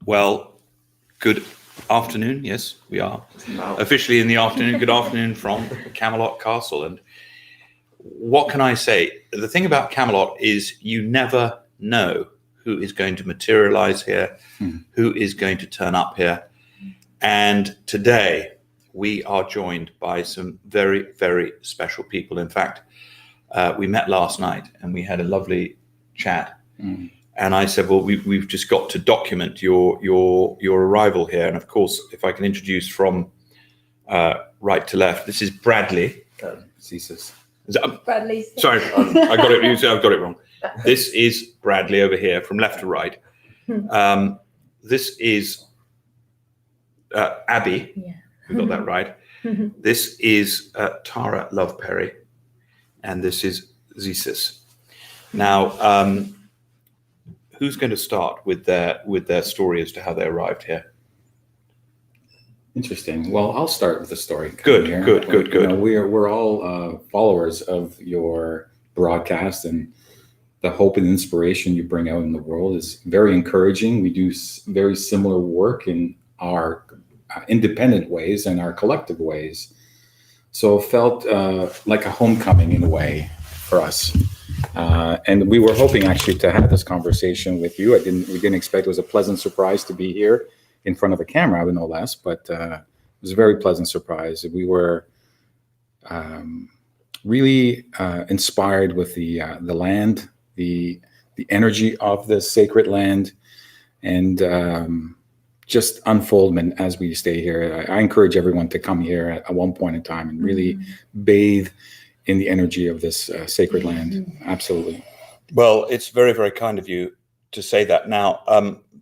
Well, good afternoon. Yes, we are officially in the afternoon. Good afternoon from Camelot Castle. And what can I say? The thing about Camelot is you never know who is going to materialize here, who is going to turn up here. And today we are joined by some very, very special people. In fact, we met last night and we had a lovely chat. And I said, well, we've just got to document your arrival here. And of course, if I can introduce from right to left, this is Bradley. Zissis. Bradley. Sorry, I got it. I've got it wrong. This is Bradley over here from left to right. This is Abby. Yeah. We got that right. This is Tara Loveperry, and this is Zissis. Now, who's going to start with their story as to how they arrived here? Interesting. Well, I'll start with the story. Good. You know, we're all followers of your broadcast, and the hope and inspiration you bring out in the world is very encouraging. We do very similar work in our independent ways and our collective ways. So it felt like a homecoming in a way for us. And we were hoping actually to have this conversation with you. We didn't expect it was a pleasant surprise to be here in front of a camera, no less, but it was a very pleasant surprise. We were really inspired with the land, the energy of the sacred land, and just unfoldment as we stay here. I encourage everyone to come here at one point in time and really bathe in the energy of this sacred land. Absolutely. Well, it's very, very kind of you to say that. Now,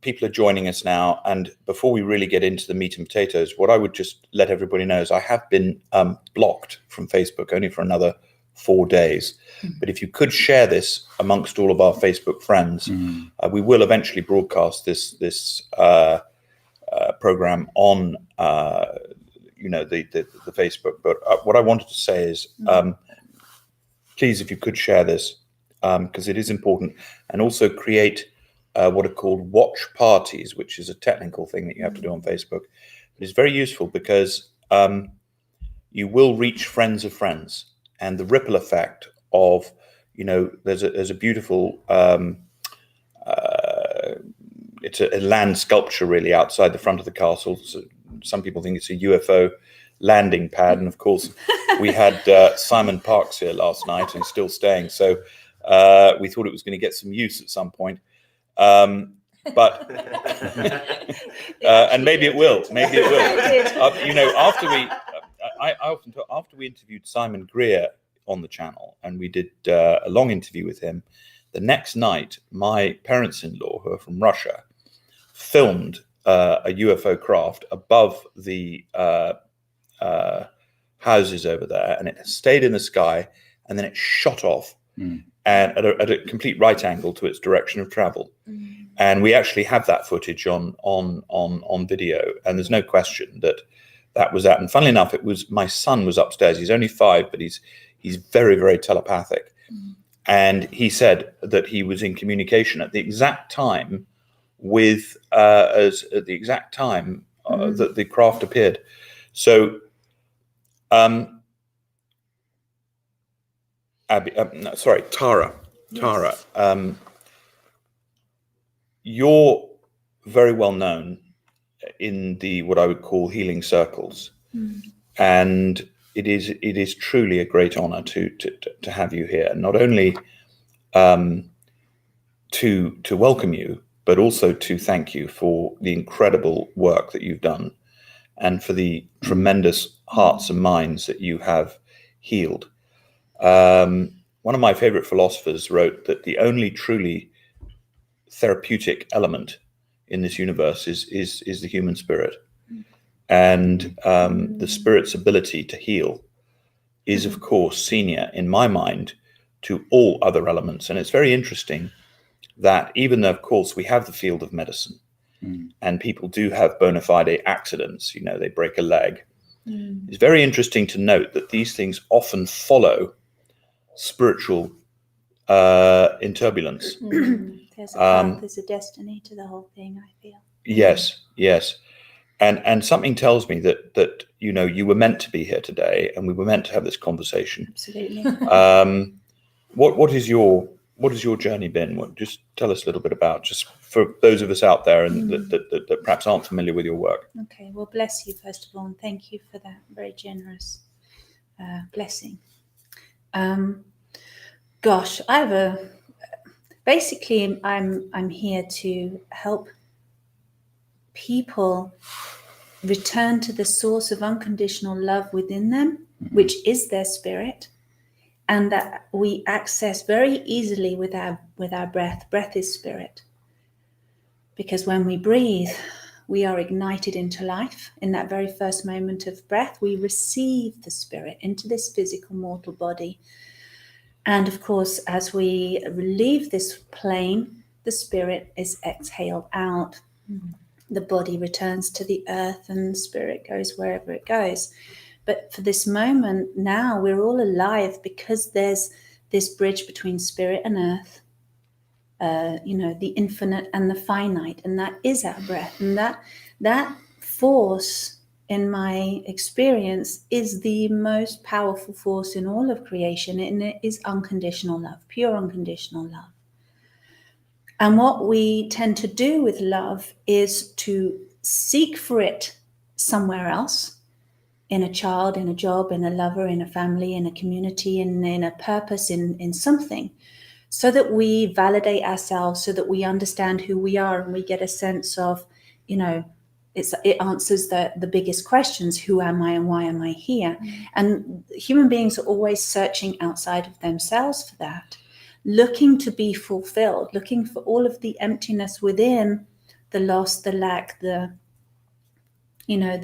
people are joining us now, and before we really get into the meat and potatoes, what I would just let everybody know is I have been blocked from Facebook only for another 4 days. But if you could share this amongst all of our Facebook friends, we will eventually broadcast this program on the Facebook. But what I wanted to say is, please, if you could share this, because it is important, and also create what are called watch parties, which is a technical thing that you have to do on Facebook. But it's very useful because you will reach friends of friends, and the ripple effect of, there's a beautiful, it's a land sculpture really outside the front of the castle. So some people think it's a UFO landing pad, and of course we had Simon Parkes here last night and still staying, so we thought it was going to get some use at some point, but and maybe it will after we interviewed Simon Greer on the channel, and we did a long interview with him, the next night my parents-in-law, who are from Russia, filmed a UFO craft above the houses over there, and it stayed in the sky, and then it shot off and at a complete right angle to its direction of travel. And we actually have that footage on video, and there's no question that was that. And funnily enough, my son was upstairs. He's only 5, but he's very, very telepathic. And he said that he was in communication at the exact time with that the craft appeared. So Tara, you're very well known in what I would call healing circles, and it is truly a great honor to have you here. Not only to welcome you, but also to thank you for the incredible work that you've done, and for the tremendous hearts and minds that you have healed. One of my favorite philosophers wrote that the only truly therapeutic element in this universe is the human spirit. And the spirit's ability to heal is, of course, senior in my mind to all other elements. And it's very interesting that even though, of course, we have the field of medicine, and people do have bona fide accidents, they break a leg. It's very interesting to note that these things often follow spiritual in turbulence. There's a path, there's a destiny to the whole thing, I feel. Yes, yes. And something tells me that you were meant to be here today, and we were meant to have this conversation. Absolutely. What is your journey been? Just tell us a little bit about, just for those of us out there and that perhaps aren't familiar with your work. Okay, well, bless you first of all, and thank you for that very generous blessing. Gosh, basically I'm here to help people return to the source of unconditional love within them, which is their spirit, and that we access very easily with our breath. Breath is spirit, because when we breathe, we are ignited into life. In that very first moment of breath, we receive the spirit into this physical mortal body. And of course, as we leave this plane, the spirit is exhaled out. The body returns to the earth and spirit goes wherever it goes. But for this moment now, we're all alive because there's this bridge between spirit and earth, the infinite and the finite, and that is our breath. And that force, in my experience, is the most powerful force in all of creation, and it is unconditional love, pure unconditional love. And what we tend to do with love is to seek for it somewhere else, in a child, in a job, in a lover, in a family, in a community, in a purpose, in something, so that we validate ourselves, so that we understand who we are, and we get a sense of, it answers the biggest questions: who am I and why am I here? And human beings are always searching outside of themselves for that, looking to be fulfilled, looking for all of the emptiness within, the loss, the lack, the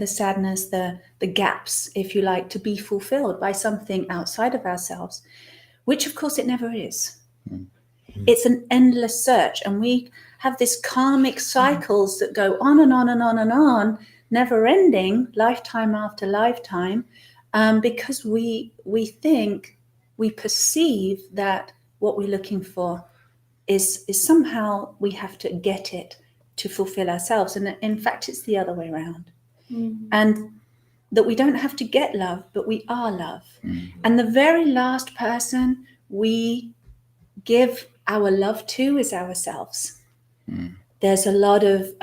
sadness, the gaps, if you like, to be fulfilled by something outside of ourselves, which of course it never is. It's an endless search, and we have this karmic cycles that go on and on and on and on, never ending, lifetime after lifetime, because we think, we perceive that what we're looking for is somehow we have to get it to fulfill ourselves. And in fact, it's the other way around. And that we don't have to get love, but we are love. And the very last person we give our love to is ourselves. There's a lot of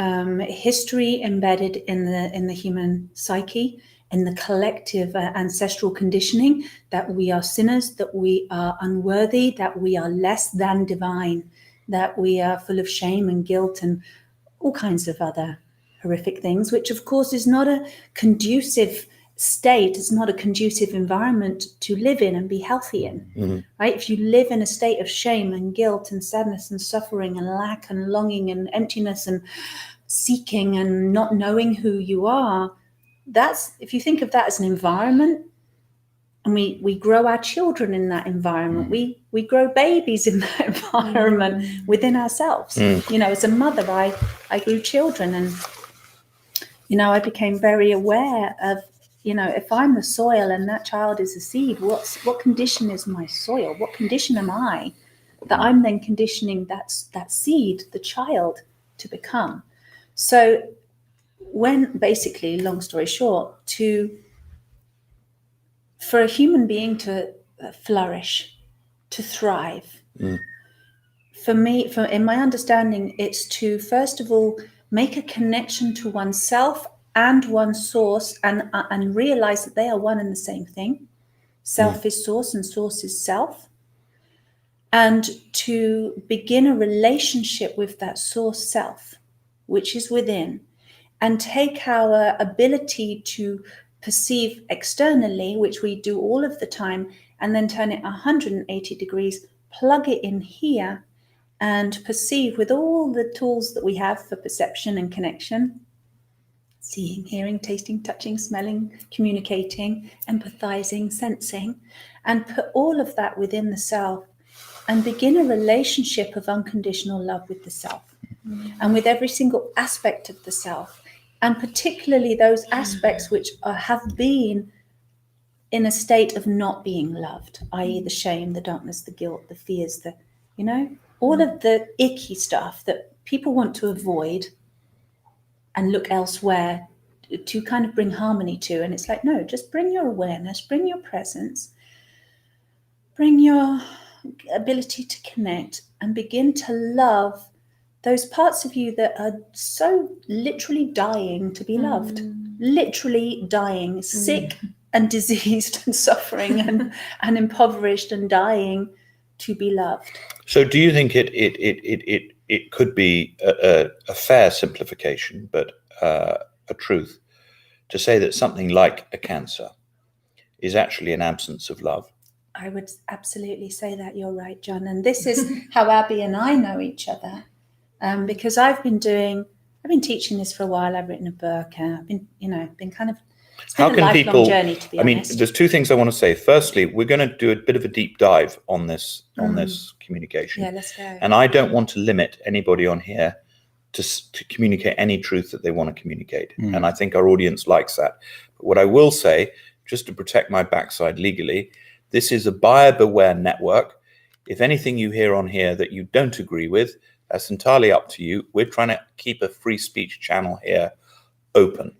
history embedded in the human psyche, in the collective ancestral conditioning, that we are sinners, that we are unworthy, that we are less than divine, that we are full of shame and guilt and all kinds of other horrific things, which of course is not a conducive state, it's not a conducive environment to live in and be healthy in, right? If you live in a state of shame and guilt and sadness and suffering and lack and longing and emptiness and seeking and not knowing who you are, that's, if you think of that as an environment, and we grow our children in that environment, we grow babies in that environment within ourselves. As a mother, I grew children, and I became very aware of, if I'm the soil and that child is a seed, what condition is my soil? What condition am I that I'm then conditioning that seed, the child, to become? So when, basically, long story short, for a human being to flourish, to thrive, for me, in my understanding, it's to, first of all, make a connection to oneself and one's source, and realize that they are one and the same thing. Self is source and source is self. And to begin a relationship with that source self, which is within, and take our ability to perceive externally, which we do all of the time, and then turn it 180 degrees, plug it in here, and perceive with all the tools that we have for perception and connection: seeing, hearing, tasting, touching, smelling, communicating, empathizing, sensing, and put all of that within the self, and begin a relationship of unconditional love with the self, and with every single aspect of the self, and particularly those aspects which have been in a state of not being loved, i.e. the shame, the darkness, the guilt, the fears, all of the icky stuff that people want to avoid, and look elsewhere to kind of bring harmony to. And it's like, no, just bring your awareness, bring your presence, bring your ability to connect, and begin to love those parts of you that are so literally dying to be loved, literally dying, sick and diseased and suffering and impoverished and dying to be loved. So do you think it could be a fair simplification, but a truth, to say that something like a cancer is actually an absence of love? I would absolutely say that. You're right, John. And this is how Abby and I know each other. Because I've been teaching this for a while. I've written a book. I've been kind of, it's been a lifelong journey, to be honest. There's two things I want to say. Firstly, we're going to do a bit of a deep dive on this communication. Yeah, let's go. And I don't want to limit anybody on here to communicate any truth that they want to communicate. And I think our audience likes that. But what I will say, just to protect my backside legally, this is a buyer beware network. If anything you hear on here that you don't agree with, that's entirely up to you. We're trying to keep a free speech channel here open.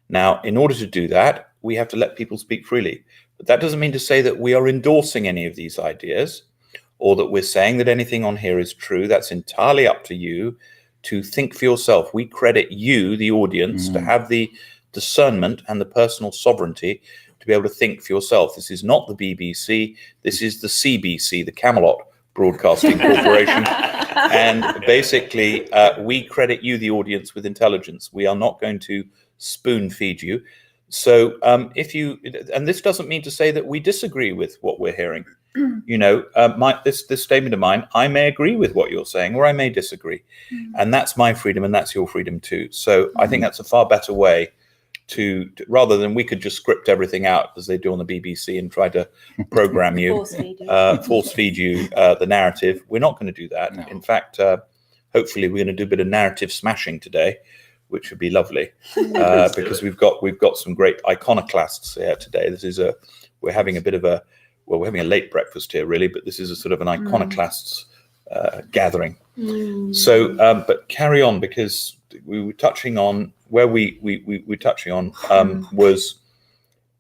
Now, in order to do that, we have to let people speak freely. But that doesn't mean to say that we are endorsing any of these ideas or that we're saying that anything on here is true. That's entirely up to you to think for yourself. We credit you, the audience, to have the discernment and the personal sovereignty to be able to think for yourself. This is not the BBC. This is the CBC, the Camelot Broadcasting Corporation. And basically, we credit you, the audience, with intelligence. We are not going to spoon feed you. So and this doesn't mean to say that we disagree with what we're hearing. This statement of mine, I may agree with what you're saying, or I may disagree. And that's my freedom, and that's your freedom too. So I think that's a far better way to rather than we could just script everything out as they do on the BBC and try to program you, force feed you the narrative. We're not going to do that. No. In fact, hopefully we're going to do a bit of narrative smashing today, which would be lovely, because we've got some great iconoclasts here today. We're having a late breakfast here really, but this is a sort of an iconoclasts gathering. So, but carry on, because we were touching on where we were touching on was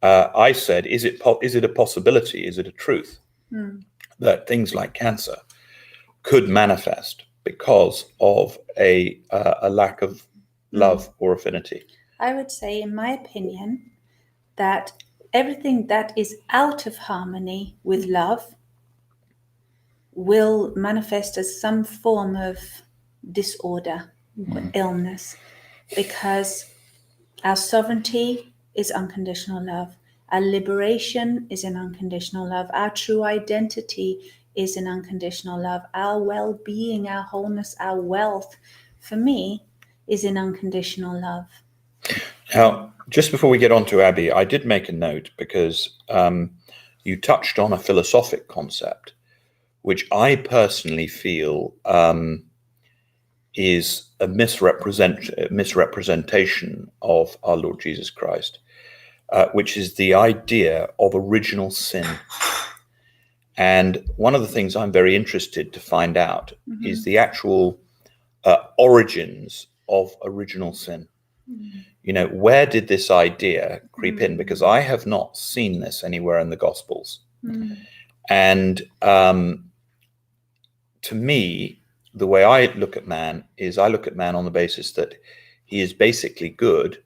I said, is it a possibility? Is it a truth that things like cancer could manifest because of a lack of love or affinity? I would say, in my opinion, that everything that is out of harmony with love will manifest as some form of disorder or illness, because our sovereignty is unconditional love. Our liberation is in unconditional love. Our true identity is in unconditional love. Our well-being, our wholeness, our wealth, for me, is in unconditional love. Now, just before we get on to Abby, I did make a note because you touched on a philosophic concept, which I personally feel is a misrepresentation of our Lord Jesus Christ, which is the idea of original sin. And one of the things I'm very interested to find out is the actual origins of original sin. Where did this idea creep in? Because I have not seen this anywhere in the Gospels. And to me, the way I look at man is I look at man on the basis that he is basically good,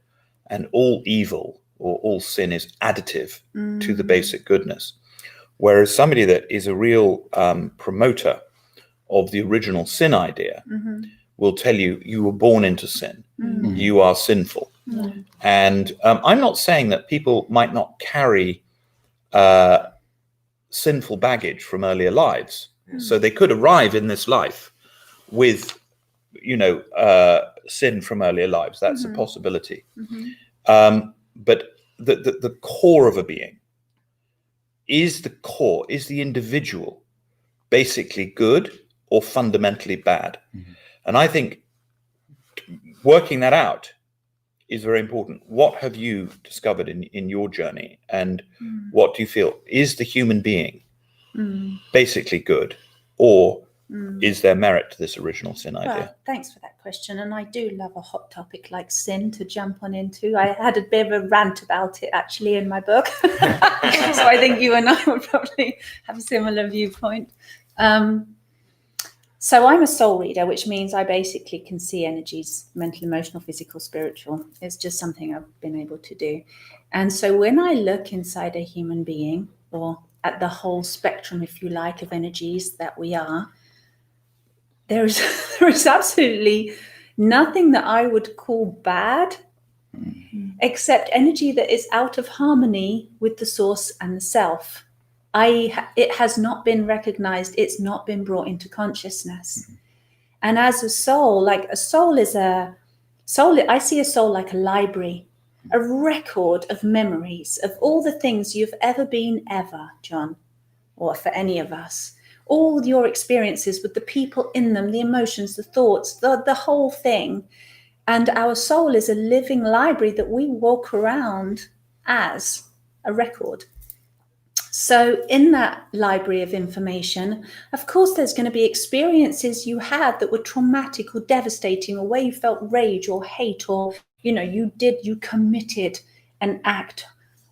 and all evil or all sin is additive to the basic goodness. Whereas somebody that is a real promoter of the original sin idea will tell you were born into sin. You are sinful. And I'm not saying that people might not carry sinful baggage from earlier lives. So they could arrive in this life with, sin from earlier lives. That's a possibility. But the core of a being is the individual basically good or fundamentally bad? And I think working that out is very important. What have you discovered in your journey? And what do you feel? Is the human being basically good, or Is there merit to this original sin idea? Well, thanks for that question. And I do love a hot topic like sin to jump on into. I had a bit of a rant about it actually in my book. So I think you and I would probably have a similar viewpoint. So I'm a soul reader, which means I basically can see energies, mental, emotional, physical, spiritual. It's just something I've been able to do. And so when I look inside a human being, or at the whole spectrum, if you like, of energies that we are, there is absolutely nothing that I would call bad, except energy that is out of harmony with the source and the self. It has not been recognized. It's not been brought into consciousness. And as a soul, I see a soul like a library, a record of memories of all the things you've ever been ever, John, or for any of us. All your experiences with the people in them, the emotions, the thoughts, the whole thing. And our soul is a living library that we walk around as a record. So in that library of information, of course, there's going to be experiences you had that were traumatic or devastating, or where you felt rage or hate, or, you committed an act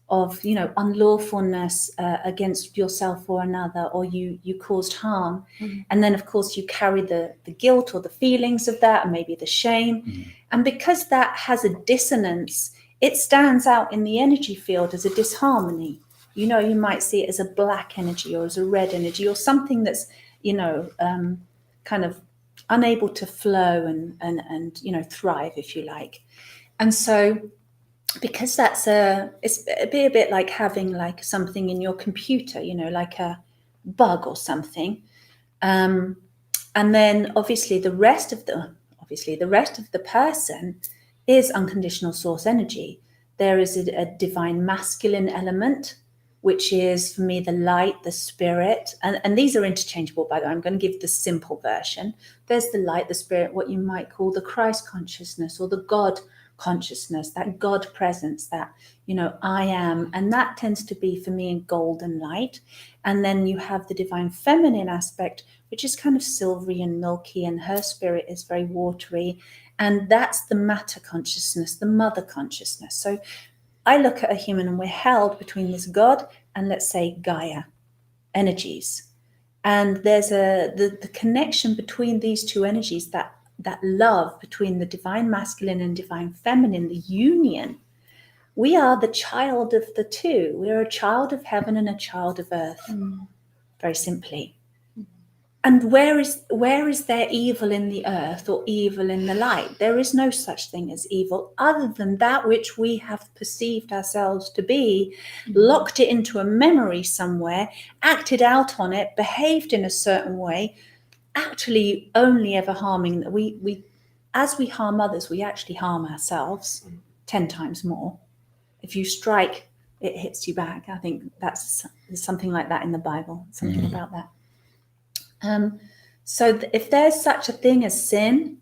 of, unlawfulness against yourself or another, or you caused harm. Mm-hmm. And then, of course, you carry the guilt or the feelings of that, and maybe the shame. Mm-hmm. And because that has a dissonance, it stands out in the energy field as a disharmony. You might see it as a black energy, or as a red energy, or something that's, kind of unable to flow and thrive, if you like. And so, because it's a bit like having like something in your computer, like a bug or something. And then obviously the rest of the person is unconditional source energy. There is a divine masculine element, which is for me the light, the spirit, and these are interchangeable, by the way. I'm going to give the simple version. There's the light, the spirit, what you might call the Christ consciousness, or the God consciousness, that God presence, that, I am. And that tends to be for me in golden light. And then you have the divine feminine aspect, which is kind of silvery and milky, and her spirit is very watery. And that's the matter consciousness, the mother consciousness. So I look at a human, and we're held between this God and, let's say, Gaia energies. And there's the connection between these two energies, that love between the divine masculine and divine feminine, the union. We are the child of the two. We're a child of heaven and a child of earth, very simply. And where is there evil in the earth or evil in the light? There is no such thing as evil, other than that which we have perceived ourselves to be, locked it into a memory somewhere, acted out on it, behaved in a certain way, actually only ever harming. We as we harm others, we actually harm ourselves 10 times more. If you strike, it hits you back. I think there's something like that in the Bible, something about that. So if there's such a thing as sin,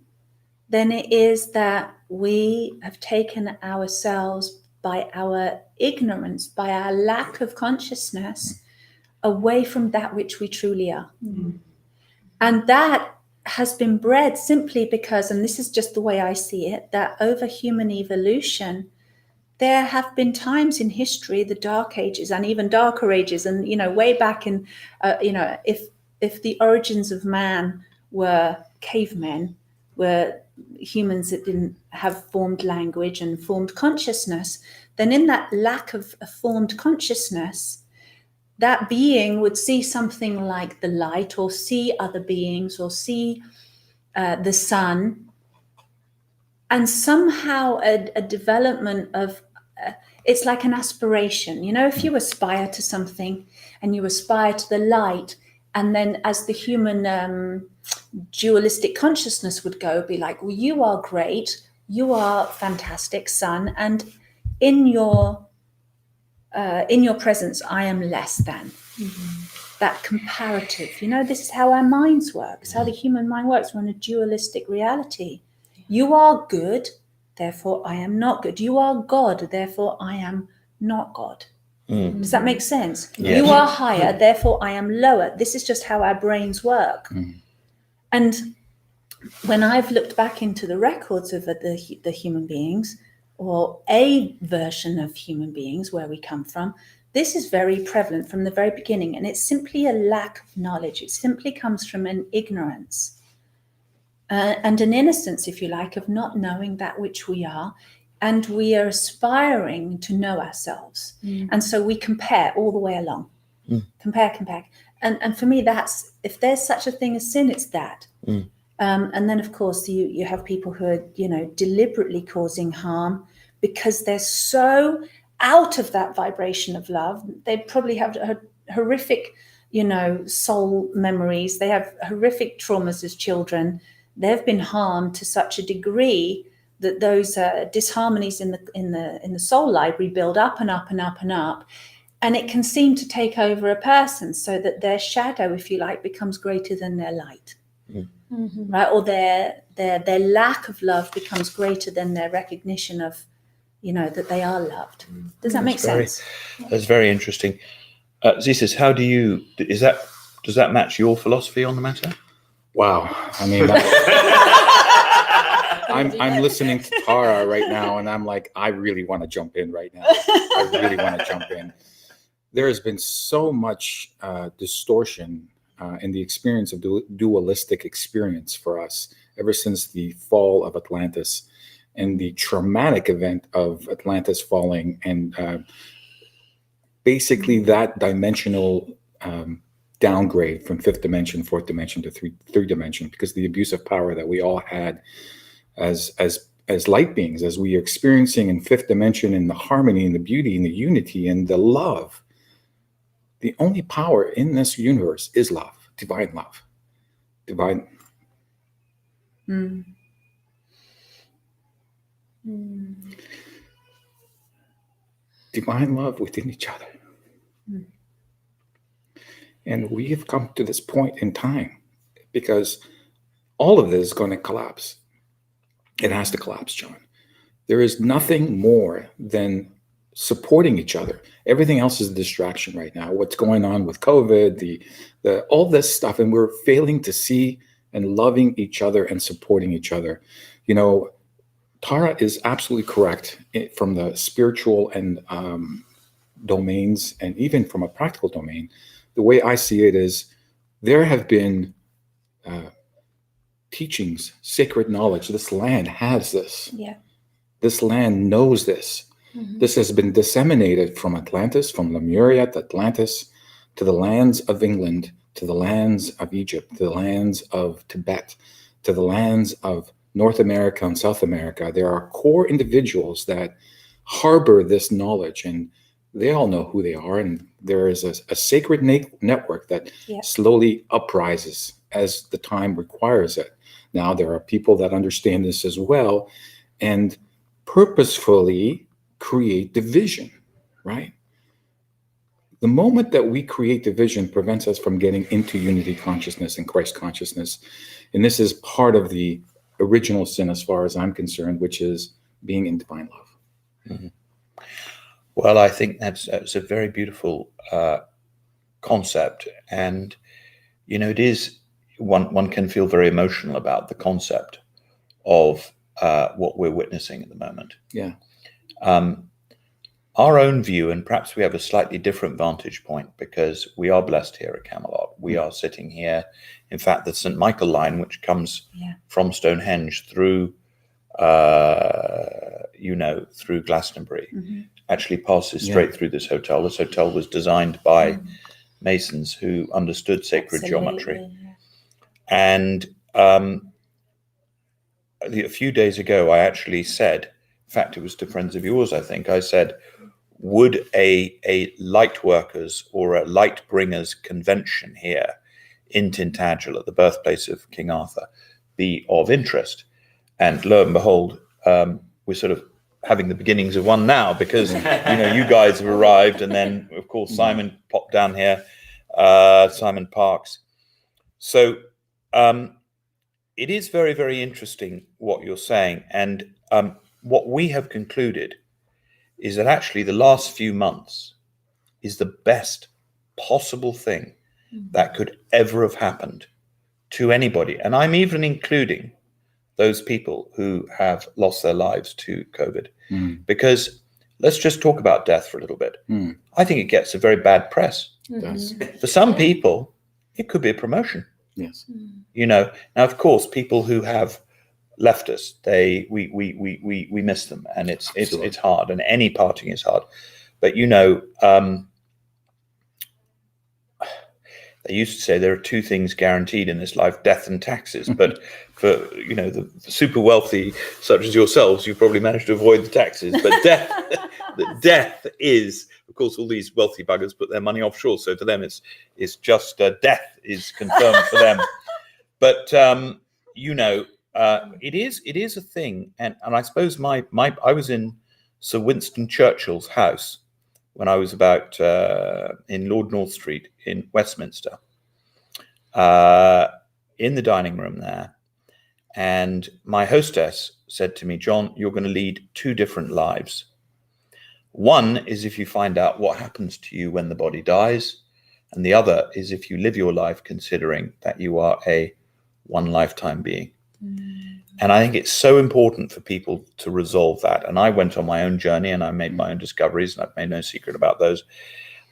then it is that we have taken ourselves, by our ignorance, by our lack of consciousness, away from that which we truly are. And that has been bred simply because, and this is just the way I see it, that over human evolution, there have been times in history, the Dark Ages and even darker ages, and, way back in, if the origins of man were cavemen, were humans that didn't have formed language and formed consciousness, then in that lack of a formed consciousness, that being would see something like the light, or see other beings, or see the sun, and somehow a development of, it's like an aspiration. If you aspire to something and you aspire to the light, and then as the human dualistic consciousness would go, be like, well, you are great, you are fantastic, sun, and in your presence, I am less than. That comparative, this is how our minds work. It's how the human mind works. We're in a dualistic reality. You are good, therefore I am not good. You are God, therefore I am not God. Does that make sense? Yes. You are higher, therefore I am lower. This is just how our brains work. And when I've looked back into the records of the human beings, or a version of human beings where we come from, this is very prevalent from the very beginning, and it's simply a lack of knowledge. It simply comes from an ignorance and an innocence, if you like, of not knowing that which we are, and we are aspiring to know ourselves. And so we compare all the way along. Compare. And for me, that's, if there's such a thing as sin, it's that. And then, of course, you have people who are, deliberately causing harm because they're so out of that vibration of love. They probably have horrific, soul memories. They have horrific traumas as children. They've been harmed to such a degree that those disharmonies in the soul library build up and up and up and up. And it can seem to take over a person, so that their shadow, if you like, becomes greater than their light. Right? Or their lack of love becomes greater than their recognition of, that they are loved. Does that make sense? That's very interesting. Zissis, does that match your philosophy on the matter? Wow. I mean, I'm listening to Tara right now, and I'm like, I really want to jump in right now. I really want to jump in. There has been so much distortion in the experience of dualistic experience for us ever since the fall of Atlantis and the traumatic event of Atlantis falling, and basically that dimensional downgrade from fifth dimension, fourth dimension to third dimension, because the abuse of power that we all had as light beings, as we are experiencing in fifth dimension, in the harmony and the beauty and the unity and the love. The only power in this universe is love, divine love, divine. Divine love within each other. And we have come to this point in time because all of this is going to collapse. It has to collapse, John. There is nothing more than supporting each other. Everything else is a distraction right now. What's going on with COVID, the all this stuff, and we're failing to see and loving each other and supporting each other. Tara is absolutely correct from the spiritual and domains, and even from a practical domain. The way I see it is there have been teachings, sacred knowledge. This land has this. Yeah. This land knows this. This has been disseminated from Atlantis, from Lemuria to Atlantis, to the lands of England, to the lands of Egypt, to the lands of Tibet, to the lands of North America and South America. There are core individuals that harbor this knowledge, and they all know who they are. And there is a sacred network that slowly uprises as the time requires it. Now, there are people that understand this as well and purposefully create division, right? The moment that we create division prevents us from getting into unity consciousness and Christ consciousness. And this is part of the original sin, as far as I'm concerned, which is being in divine love. Well, I think that's a very beautiful concept. And, it is, one can feel very emotional about the concept of what we're witnessing at the moment. Yeah. Our own view, and perhaps we have a slightly different vantage point because we are blessed here at Camelot. We are sitting here. In fact, the St. Michael line, which comes from Stonehenge through, through Glastonbury, actually passes straight through this hotel. This hotel was designed by masons who understood sacred geometry. And a few days ago, I actually said, in fact, it was to friends of yours, I think, I said, would a light workers or a light bringers convention here in Tintagel, at the birthplace of King Arthur, be of interest? And lo and behold, we're sort of having the beginnings of one now, because you guys have arrived, and then of course Simon popped down here, Simon Parks. So it is very, very interesting what you're saying, and what we have concluded is that actually the last few months is the best possible thing that could ever have happened to anybody, and I'm even including those people who have lost their lives to COVID, because let's just talk about death for a little bit. I think it gets a very bad press. It does. For some people, it could be a promotion. Yes. Now of course, people who have left us, we miss them, and it's hard, and any parting is hard. But they used to say there are two things guaranteed in this life: death and taxes. But for the super wealthy such as yourselves, you probably managed to avoid the taxes. But death is, of course, all these wealthy buggers put their money offshore, so to them it's just death is confirmed for them. But it is a thing, and I suppose I was in Sir Winston Churchill's house when I was about in Lord North Street in Westminster, in the dining room there, and my hostess said to me, "John, you're going to lead two different lives. One is if you find out what happens to you when the body dies, and the other is if you live your life considering that you are a one lifetime being." And I think it's so important for people to resolve that. And I went on my own journey, and I made my own discoveries, and I've made no secret about those.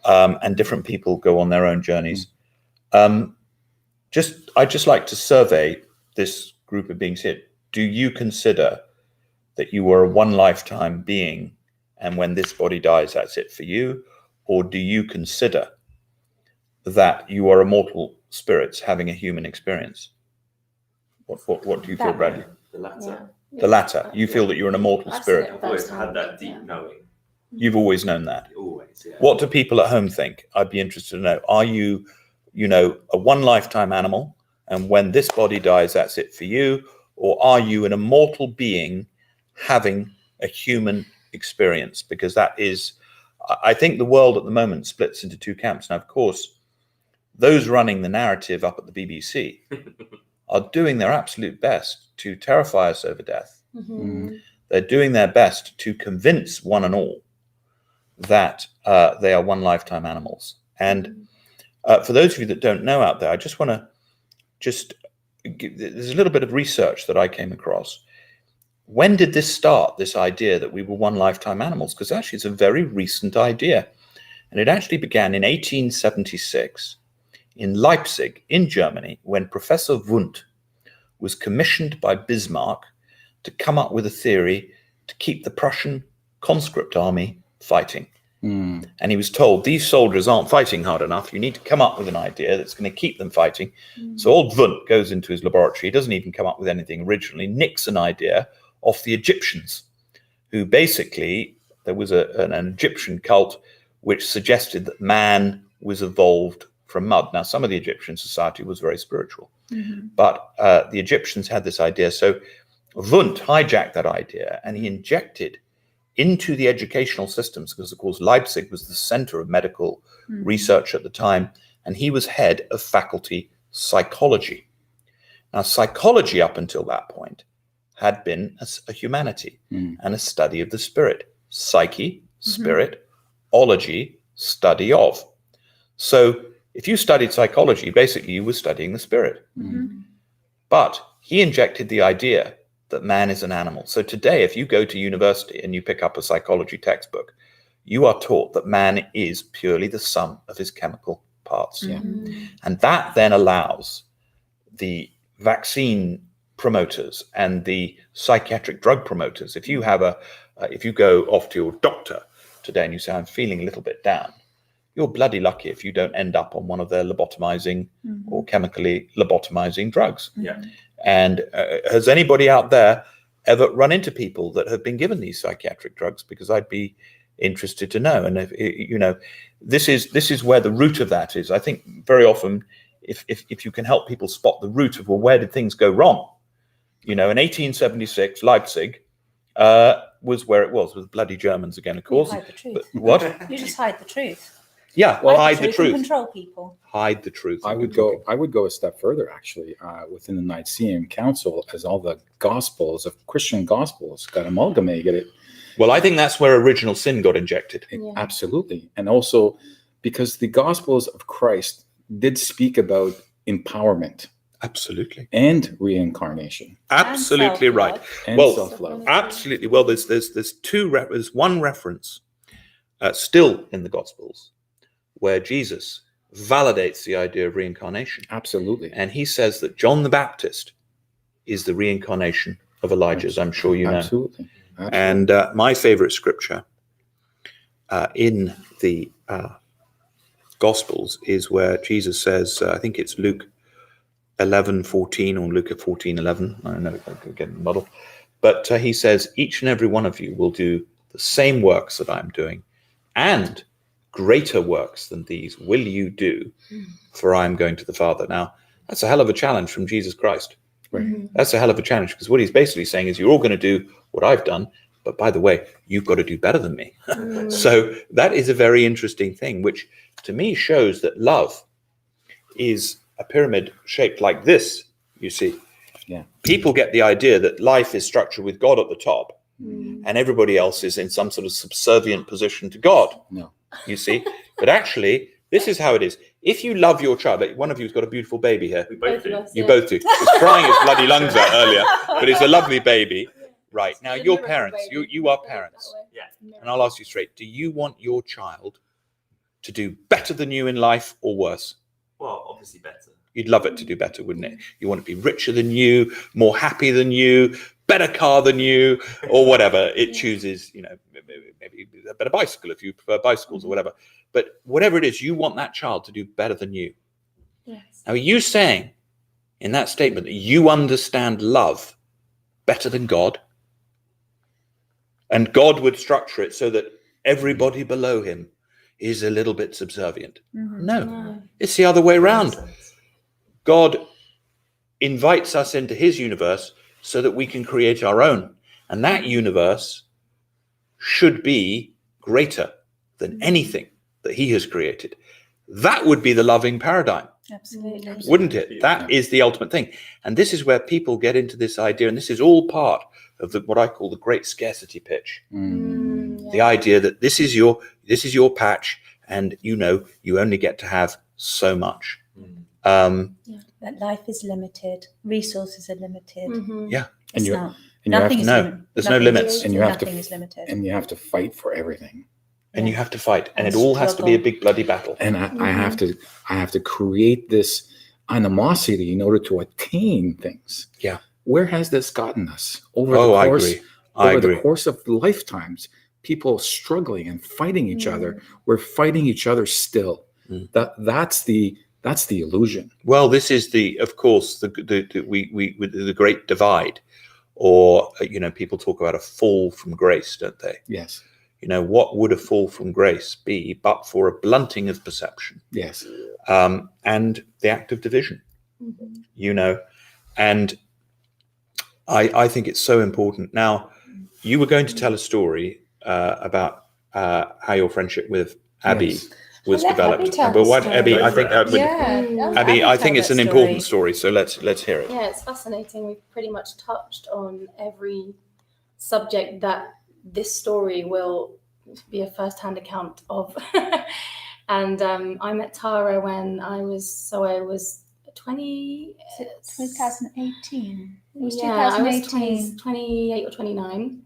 And different people go on their own journeys. I'd just like to survey this group of beings here. Do you consider that you are a one lifetime being, and when this body dies, that's it for you? Or do you consider that you are immortal spirits having a human experience? What do you feel, Bradley? The latter. Yeah. The latter. You feel that you're an immortal spirit. I've always had that deep knowing. You've always known that. Always, yeah. What do people at home think? I'd be interested to know. Are you, a one lifetime animal, and when this body dies, that's it for you? Or are you an immortal being having a human experience? Because that is, I think the world at the moment splits into two camps. Now, of course, those running the narrative up at the BBC are doing their absolute best to terrify us over death. They're doing their best to convince one and all that they are one lifetime animals. And for those of you that don't know out there, I just want to there's a little bit of research that I came across. When did this start, this idea that we were one lifetime animals? Because actually it's a very recent idea. And it actually began in 1876 in Leipzig, in Germany, when Professor Wundt was commissioned by Bismarck to come up with a theory to keep the Prussian conscript army fighting. And he was told, these soldiers aren't fighting hard enough. You need to come up with an idea that's going to keep them fighting. So old Wundt goes into his laboratory. He doesn't even come up with anything originally, nicks an idea off the Egyptians, who basically, there was an Egyptian cult which suggested that man was evolved from mud. Now, some of the Egyptian society was very spiritual, but the Egyptians had this idea. So Wundt hijacked that idea and he injected into the educational systems, because of course Leipzig was the center of medical research at the time, and he was head of faculty psychology. Now, psychology up until that point had been a humanity and a study of the spirit. Psyche, spirit, ology, study of. So if you studied psychology, basically you were studying the spirit. But he injected the idea that man is an animal. So today, if you go to university and you pick up a psychology textbook, you are taught that man is purely the sum of his chemical parts. And that then allows the vaccine promoters and the psychiatric drug promoters, if you have if you go off to your doctor today and you say, I'm feeling a little bit down, you're bloody lucky if you don't end up on one of their lobotomizing or chemically lobotomizing drugs. And has anybody out there ever run into people that have been given these psychiatric drugs? Because I'd be interested to know. And if, this is where the root of that is. I think very often, if you can help people spot the root of, well, where did things go wrong? In 1876, Leipzig was where it was, with bloody Germans again, of course. You hide the truth. But what? You just hide the truth. Yeah, well, hide the truth. And control people. Hide the truth. I would go a step further, actually, within the Nicene Council, as all the Gospels of Christian Gospels got amalgamated. Well, I think that's where original sin got injected. Absolutely. And also because the Gospels of Christ did speak about empowerment. Absolutely. and reincarnation Absolutely self-love. right. and Well, self-love. Absolutely. Well, there's one reference still in the Gospels where Jesus validates the idea of reincarnation. Absolutely. And he says that John the Baptist is the reincarnation of Elijah, as I'm sure you know. Absolutely. And my favorite scripture in the Gospels is where Jesus says, I think it's Luke 11:14 or Luke 14:11. I don't know, I'm getting muddled. But he says, each and every one of you will do the same works that I'm doing, and greater works than these will you do, for I'm going to the Father. Now, that's a hell of a challenge from Jesus Christ. Right. That's a hell of a challenge, because what he's basically saying is, you're all going to do what I've done, but by the way, you've got to do better than me. So that is a very interesting thing, which to me shows that love is a pyramid shaped like this, you see. Yeah. People get the idea that life is structured with God at the top, and everybody else is in some sort of subservient position to God. No. You see. But actually, this is how it is. If you love your child, one of you's got a beautiful baby here. We both do. You both do. It's crying its bloody lungs out earlier, but it's a lovely baby. Right. Now, you're parents. You are parents. Yeah. And I'll ask you straight. Do you want your child to do better than you in life or worse? Well, obviously better. You'd love it to do better, wouldn't it? You want to be richer than you, more happy than you, better car than you, or whatever. It chooses, maybe a better bicycle if you prefer bicycles or whatever. But whatever it is, you want that child to do better than you. Yes. Now, are you saying in that statement that you understand love better than God? And God would structure it so that everybody below him is a little bit subservient? No, it's the other way around. God invites us into his universe so that we can create our own. And that universe should be greater than anything that he has created. That would be the loving paradigm. Absolutely. Wouldn't it? That is the ultimate thing. And this is where people get into this idea, and this is all part of what I call the great scarcity pitch. The idea that this is your patch, and you only get to have so much. That life is limited, resources are limited. Yeah. And Nothing is limited. There's no limits. And you have Nothing is limited. And you have to fight for everything. And you have to fight, and And it all has to be a struggle. big bloody battle. And I have to create this animosity in order to attain things. Yeah. Where has this gotten us over I the course? agree. I Over agree. the course of lifetimes, people struggling and fighting each other. We're fighting each other still. That's the illusion. Well, this is of course the great divide, or people talk about a fall from grace, don't they? Yes. What would a fall from grace be but for a blunting of perception, Yes. and the act of division? And I think it's so important. Now, you were going to tell a story about how your friendship with Abby Yes. was I'll let developed. Abby tell But the what story. Abby, I think, Abby, I think it's an important story. So let's hear it. Yeah, it's fascinating. We've pretty much touched on every subject that this story will be a first-hand account of. And I met Tara when I was 20. 2018. It was Yeah, I was 2018. 28 or 29.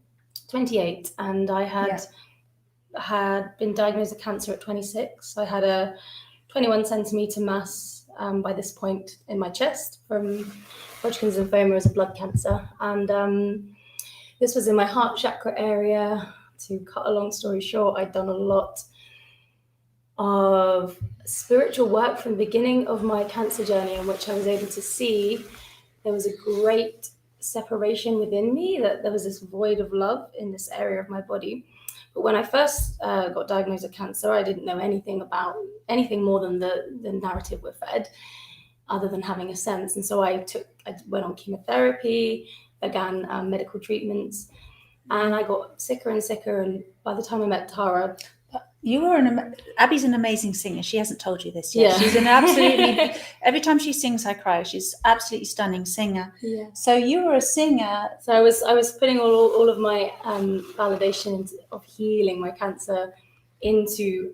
28, and I had been diagnosed with cancer at 26. I had a 21 centimeter mass by this point in my chest from Hodgkin's lymphoma as a blood cancer, and this was in my heart chakra area. To cut a long story short, I'd done a lot of spiritual work from the beginning of my cancer journey, in which I was able to see there was a great separation within me, that there was this void of love in this area of my body. But when I first got diagnosed with cancer, I didn't know anything about anything more than the narrative we're fed, other than having a sense. And so I went on chemotherapy, began medical treatments, and I got sicker and sicker. And by the time I met Tara, Abby's an amazing singer. She hasn't told you this yet. Yeah. She's an absolutely, every time she sings, I cry. She's absolutely stunning singer. yeah. So you were a singer. So I was putting all of my validation of healing my cancer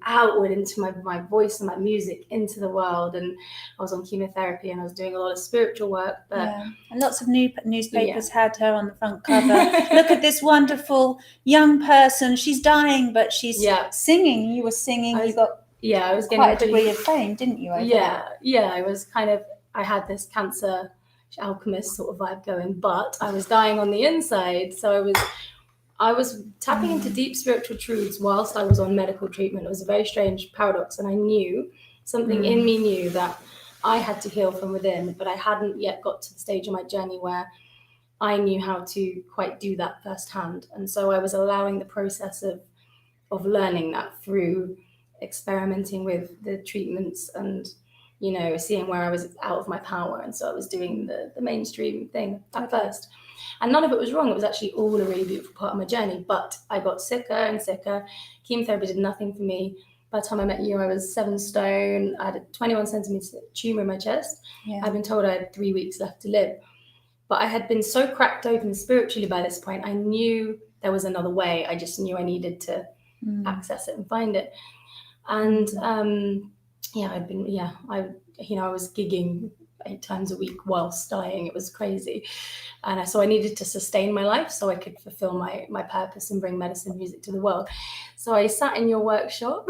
outward into my voice and my music into the world. And I was on chemotherapy and I was doing a lot of spiritual work. But yeah, and lots of newspapers had her on the front cover. Look at this wonderful young person. She's dying, but she's singing. You were singing. You got I was getting quite a degree of fame, didn't you? I was I had this cancer alchemist sort of vibe going, but I was dying on the inside. So I was tapping into deep spiritual truths whilst I was on medical treatment. It was a very strange paradox, and I knew something in me knew that I had to heal from within, but I hadn't yet got to the stage of my journey where I knew how to quite do that firsthand. And so I was allowing the process of learning that through experimenting with the treatments and, you know, seeing where I was out of my power. And so I was doing the mainstream thing at first. And none of it was wrong. It was actually all a really beautiful part of my journey. But I got sicker and sicker. Chemotherapy did nothing for me. By the time I met you, I was 7 stone. I had a 21 centimeter tumor in my chest. Yeah. I've been told I had 3 weeks left to live. But I had been so cracked open spiritually by this point. I knew there was another way. I just knew I needed to access it and find it. And I was gigging 8 times a week whilst dying. It was crazy. And so I needed to sustain my life so I could fulfill my purpose and bring medicine music to the world. So I sat in your workshop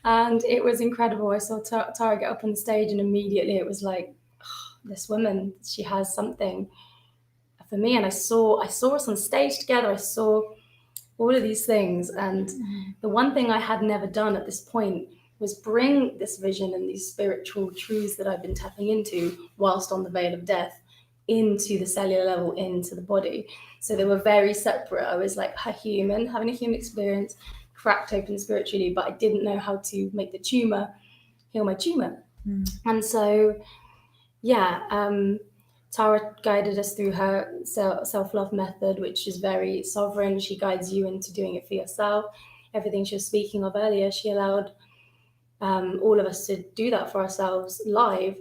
and it was incredible. I saw Tara get up on the stage and immediately it was like, oh, this woman, she has something for me. And I saw us on stage together. I saw all of these things. And the one thing I had never done at this point was bring this vision and these spiritual truths that I've been tapping into whilst on the veil of death into the cellular level, into the body. So they were very separate. I was like a human, having a human experience, cracked open spiritually, but I didn't know how to make the tumor heal my tumor. And so, Tara guided us through her self-love method, which is very sovereign. She guides you into doing it for yourself. Everything she was speaking of earlier, she allowed all of us to do that for ourselves live.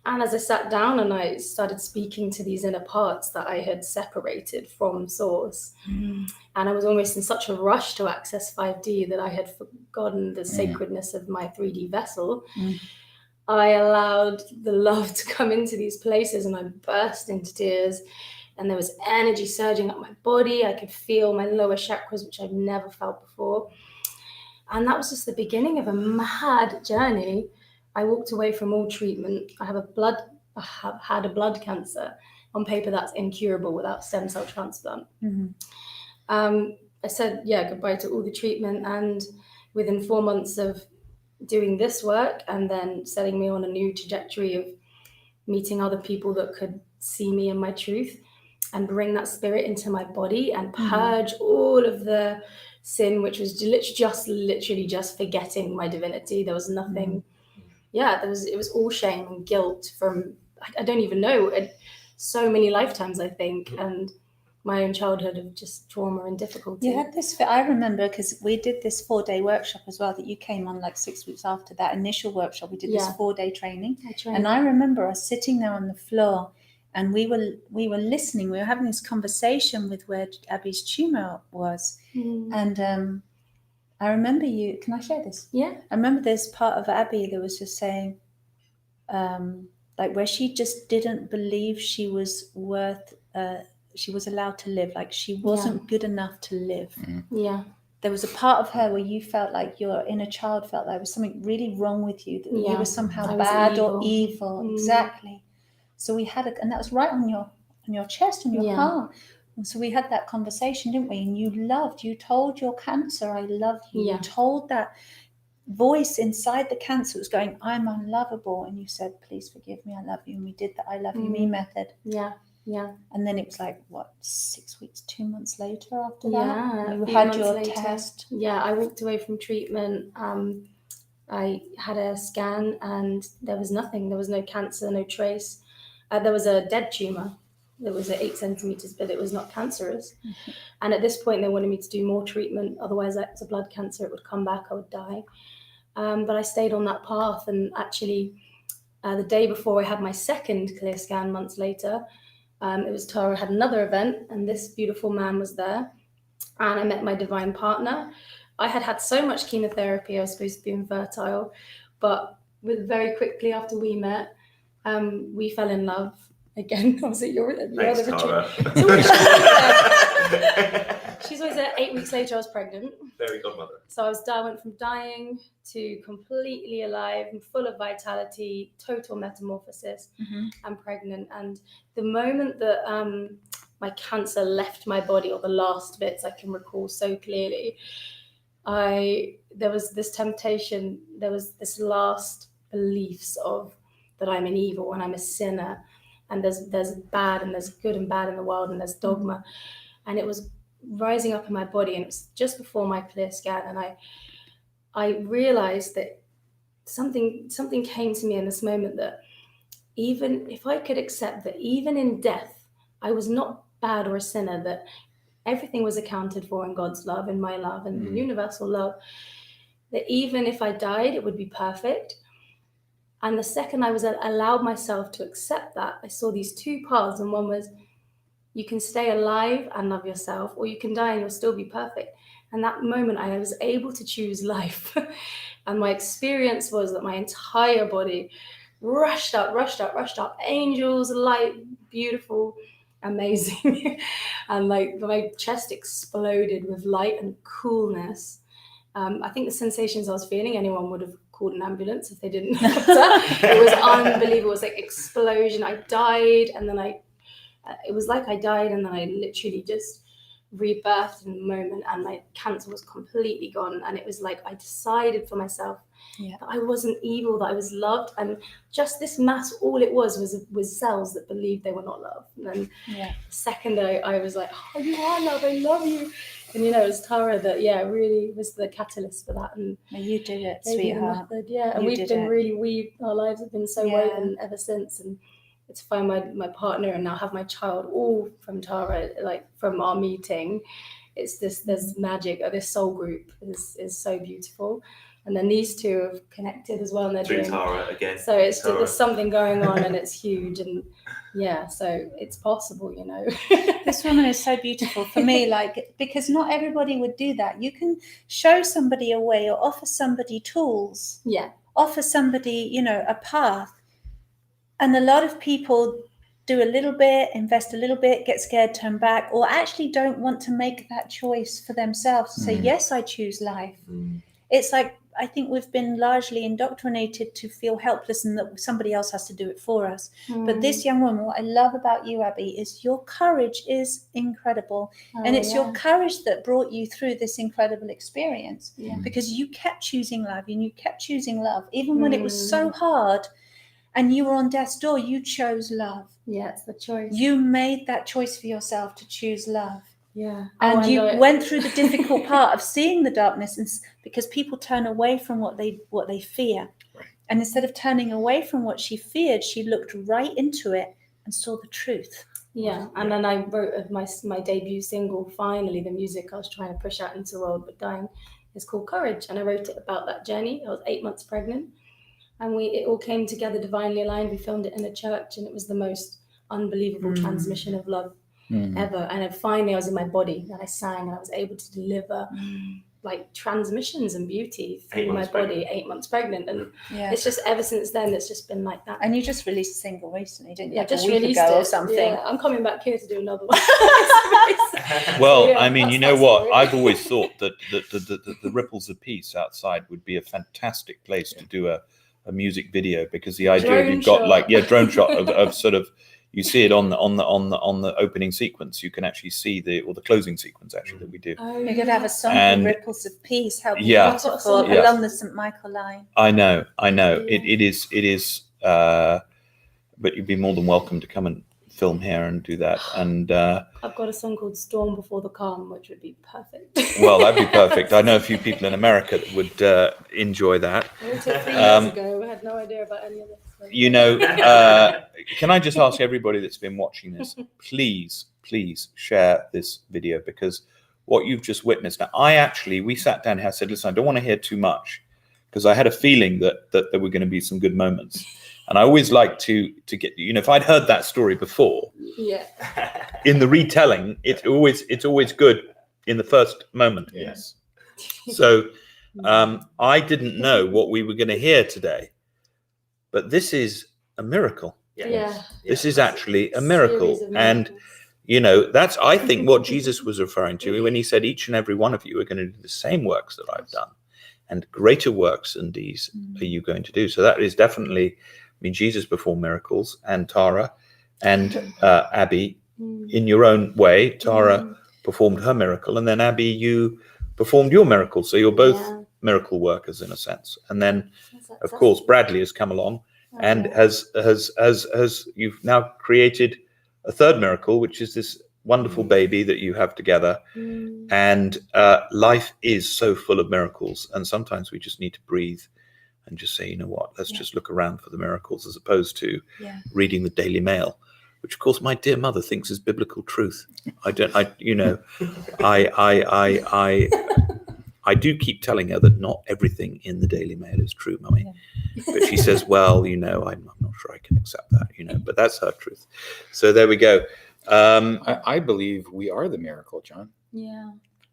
And as I sat down and I started speaking to these inner parts that I had separated from source, and I was almost in such a rush to access 5D that I had forgotten the sacredness of my 3D vessel. I allowed the love to come into these places and I burst into tears, and there was energy surging up my body. I could feel my lower chakras, which I'd never felt before. And that was just the beginning of a mad journey. I walked away from all treatment. I have had a blood cancer. On paper, that's incurable without stem cell transplant. I said, goodbye to all the treatment. And within 4 months of doing this work and then setting me on a new trajectory of meeting other people that could see me and my truth and bring that spirit into my body and purge all of the sin, which was literally just forgetting my divinity. There was nothing. It was all shame and guilt from, I don't even know, so many lifetimes, I think, and my own childhood of just trauma and difficulty. You had this, I remember, because we did this 4-day workshop as well that you came on like 6 weeks after that initial workshop. We did this 4-day training. And I remember us sitting there on the floor and we were listening. We were having this conversation with where Abby's tumor was. And I remember you, can I share this? Yeah. I remember there's part of Abby that was just saying, like where she just didn't believe she was worth, she was allowed to live, like she wasn't good enough to live. There was a part of her where you felt like your inner child felt like there was something really wrong with you, that you were somehow bad or evil. Exactly. So we had and that was right on your chest, on your heart. And so we had that conversation, didn't we? And you told your cancer, I love you. You told that voice inside the cancer was going, I'm unlovable. And you said, please forgive me, I love you. And we did the I love you me method. And then it was like, 6 weeks, 2 months later after that? You had your test. I walked away from treatment. I had a scan and there was nothing. There was no cancer, no trace. There was a dead tumor. It was at 8 centimeters, but it was not cancerous. And at this point, they wanted me to do more treatment. Otherwise, it's a blood cancer. It would come back. I would die. But I stayed on that path. And actually, the day before I had my second clear scan, months later, it was Tara had another event, and this beautiful man was there. And I met my divine partner. I had so much chemotherapy. I was supposed to be infertile, but very quickly after we met, we fell in love again. I was at your Thanks, other Tara. retreat. She's always there. 8 weeks later, I was pregnant. Fairy godmother. So I went from dying to completely alive and full of vitality, total metamorphosis, and pregnant. And the moment that my cancer left my body, or the last bits I can recall so clearly, there was this temptation, there was this last beliefs of that I'm an evil and I'm a sinner, and there's bad and there's good and bad in the world, and there's dogma, and it was rising up in my body. And it was just before my clear scan, and I realized that something came to me in this moment, that even if I could accept that even in death I was not bad or a sinner, that everything was accounted for in God's love, in my love, and universal love, that even if I died, it would be perfect. And the second I was allowed myself to accept that, I saw these two paths, and one was, you can stay alive and love yourself, or you can die and you'll still be perfect. And that moment I was able to choose life. And my experience was that my entire body rushed up, angels, light, beautiful, amazing. And like my chest exploded with light and coolness. I think the sensations I was feeling, anyone would have called an ambulance if they didn't know that. It was unbelievable. It was like explosion. I died, and then it was like I died, and then I literally just rebirthed in the moment, and my cancer was completely gone. And it was like I decided for myself that I wasn't evil, that I was loved, and just this mass, all it was cells that believed they were not loved. And then the second I was like, oh, you are loved, I love you. And it was Tara that really was the catalyst for that. And you did it, sweetheart. And we've been our lives have been so woven ever since. And to find my partner and now have my child all from Tara, like from our meeting, it's there's magic. This soul group is so beautiful. And then these two have connected as well, and they're Through doing Tara again. So it's there's something going on, and it's huge, and so it's possible, This woman is so beautiful for me, like, because not everybody would do that. You can show somebody a way, or offer somebody tools, offer somebody, a path, and a lot of people do a little bit, invest a little bit, get scared, turn back, or actually don't want to make that choice for themselves to say, yes, I choose life. It's like, I think we've been largely indoctrinated to feel helpless and that somebody else has to do it for us. But this young woman, what I love about you, Abby, is your courage is incredible. And it's your courage that brought you through this incredible experience, because you kept choosing life, and you kept choosing love. Even when it was so hard and you were on death's door, you chose love. Yeah, it's the choice. You made that choice for yourself to choose love. Yeah. And you went through the difficult part of seeing the darkness, and because people turn away from what they fear. Right. And instead of turning away from what she feared, she looked right into it and saw the truth. Yeah. And then I wrote my debut single, finally, the music I was trying to push out into the world but dying, is called Courage. And I wrote it about that journey. I was 8 months pregnant, and it all came together divinely aligned. We filmed it in a church, and it was the most unbelievable transmission of love ever. And then finally I was in my body, and I sang, and I was able to deliver like transmissions and beauty through my body, 8 months pregnant. And it's just ever since then, it's just been like that. And you just released a single recently, didn't you? Yeah, like just a week released ago it or something. Yeah, I'm coming back here to do another one. Well, I mean, you know what? I've always thought that the Ripples of Peace outside would be a fantastic place to do a music video, because the idea of you've got drone shot of sort of, you see it on the opening sequence. You can actually see the closing sequence actually that we do. You're going to have a song called Ripples of Peace, how beautiful, along the St. Michael line. I know. Yeah. It is. But you'd be more than welcome to come and film here and do that. And I've got a song called Storm Before the Calm, which would be perfect. Well, that'd be perfect. I know a few people in America that would enjoy that. Until 3 years ago, we had no idea about any of this. Can I just ask everybody that's been watching this, please share this video, because what you've just witnessed. Now, we sat down here, I said, listen, I don't want to hear too much, because I had a feeling that there were going to be some good moments. And I always like to get, if I'd heard that story before, in the retelling, it's always good in the first moment. Yes. So I didn't know what we were going to hear today, but this is a miracle. Yeah. This is actually a miracle. Series of And, miracles. you know, that's, I think, what Jesus was referring to when he said, each and every one of you are going to do the same works that I've done, and greater works than these are you going to do. So that is definitely, I mean, Jesus performed miracles, and Tara and Abby, in your own way. Tara performed her miracle, and then Abby, you performed your miracle. So you're both miracle workers in a sense. And then, of course, Bradley has come along and has you've now created a third miracle, which is this wonderful baby that you have together. And life is so full of miracles, and sometimes we just need to breathe and just say, you know what, let's just look around for the miracles, as opposed to reading the Daily Mail, which of course my dear mother thinks is biblical truth. I do keep telling her that not everything in the Daily Mail is true, Mummy. But she says, well, you know, I'm not sure I can accept that, you know, but that's her truth. So there we go. I believe we are the miracle, John. Yeah.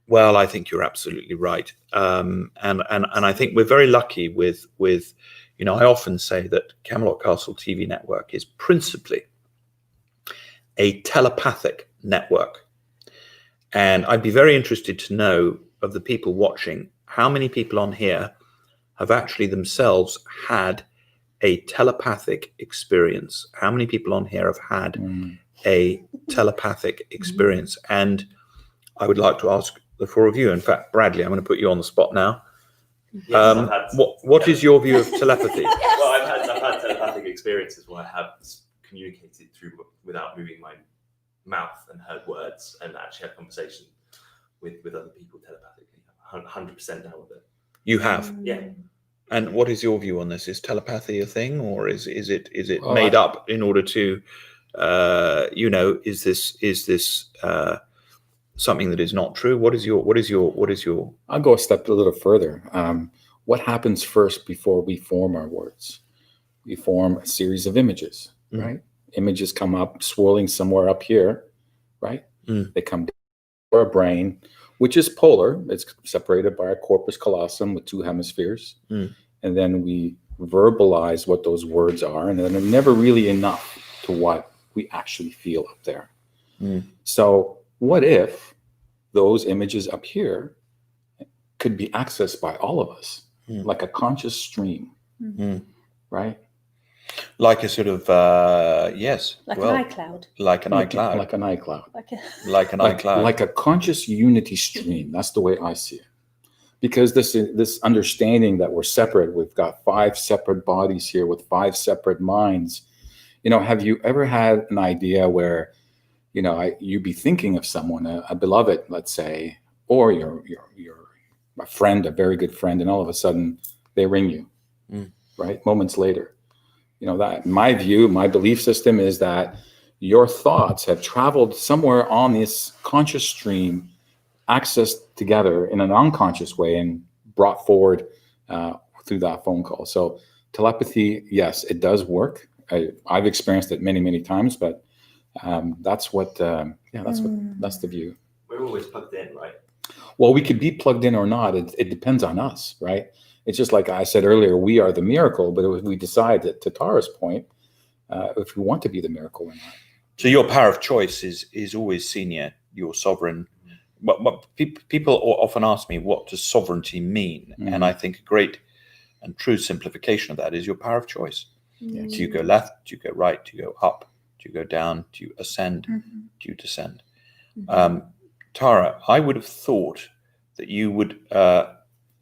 Well, I think you're absolutely right. And I think we're very lucky with, you know, I often say that Camelot Castle TV network is principally a telepathic network. And I'd be very interested to know, of the people watching, how many people on here have actually themselves had a telepathic experience? How many people on here have had a telepathic experience? And I would like to ask the four of you. In fact, Bradley, I'm going to put you on the spot now. Yes, what is your view of telepathy? Well, I've had telepathic experiences where I have communicated through without moving my mouth, and heard words, and actually had conversation with other people telepathically. 100% down with it. You have? Yeah. And what is your view on this? Is telepathy a thing, or is it Well, made up in order to, you know, is this something that is not true? What is your? I'll go a step a little further. What happens first before we form our words? We form a series of images, right? Images come up, swirling somewhere up here, right? They come down to our brain, which is polar. It's separated by a corpus callosum with two hemispheres. And then we verbalize what those words are, and then they're never really enough to what we actually feel up there. So what if those images up here could be accessed by all of us, like a conscious stream, right? Like a sort of yes, Like well, an iCloud. like an iCloud, Like an iCloud. like an iCloud, Like a conscious unity stream. That's the way I see it. Because this understanding that we're separate, we've got 5 separate bodies here with 5 separate minds. You know, have you ever had an idea where, you know, you be thinking of someone, a beloved, let's say, or your a friend, a very good friend, and all of a sudden they ring you, right? Moments later. You know, that my view, my belief system is that your thoughts have traveled somewhere on this conscious stream, accessed together in an unconscious way, and brought forward through that phone call. So telepathy, yes, it does work. I've experienced it many, many times, but that's that's the view. We're always plugged in, right? Well, we could be plugged in or not. It depends on us, right? It's just like I said earlier, we are the miracle, but if we decide that, to Tara's point, if we want to be the miracle or not. So your power of choice is always senior, your sovereign. What people often ask me, what does sovereignty mean? And I think a great and true simplification of that is your power of choice. Do you go left? Do you go right? Do you go up? Do you go down? Do you ascend? Do you descend? Tara, I would have thought that you would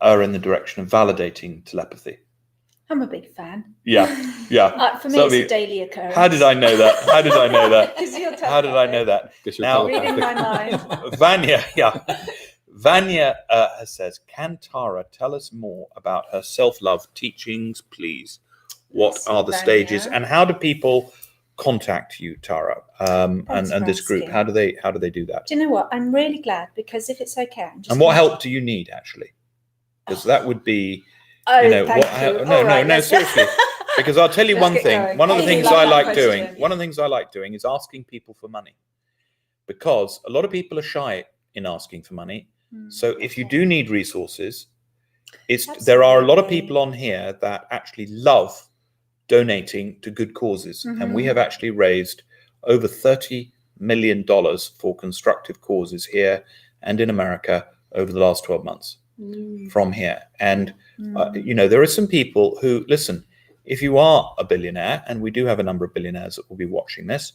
err in the direction of validating telepathy. I'm a big fan. Yeah. For me, it's a daily occurrence. How did I know that? How did I know that? 'Cause you're How did I know that? Now, reading my mind. Vanya says, can Tara tell us more about her self-love teachings, please? What Yes, are the Vanya. stages, and how do people contact you, Tara, and this group? asking. How do they do that? Do you know what? I'm really glad, because if it's okay, I'm just. And what help do you need, actually? Because that would be, Oh, you know, thank what, you. no, All right, no, let's- seriously. Because I'll tell you Let's one get thing. going. One of the I things love I that like question. doing. One of the things I like doing is asking people for money, because a lot of people are shy in asking for money, So if you do need resources, there are a lot of Absolutely. people on here that actually love donating to good causes. And we have actually raised over $30 million for constructive causes here and in America over the last 12 months from here. And, there are some people who, listen, if you are a billionaire, and we do have a number of billionaires that will be watching this,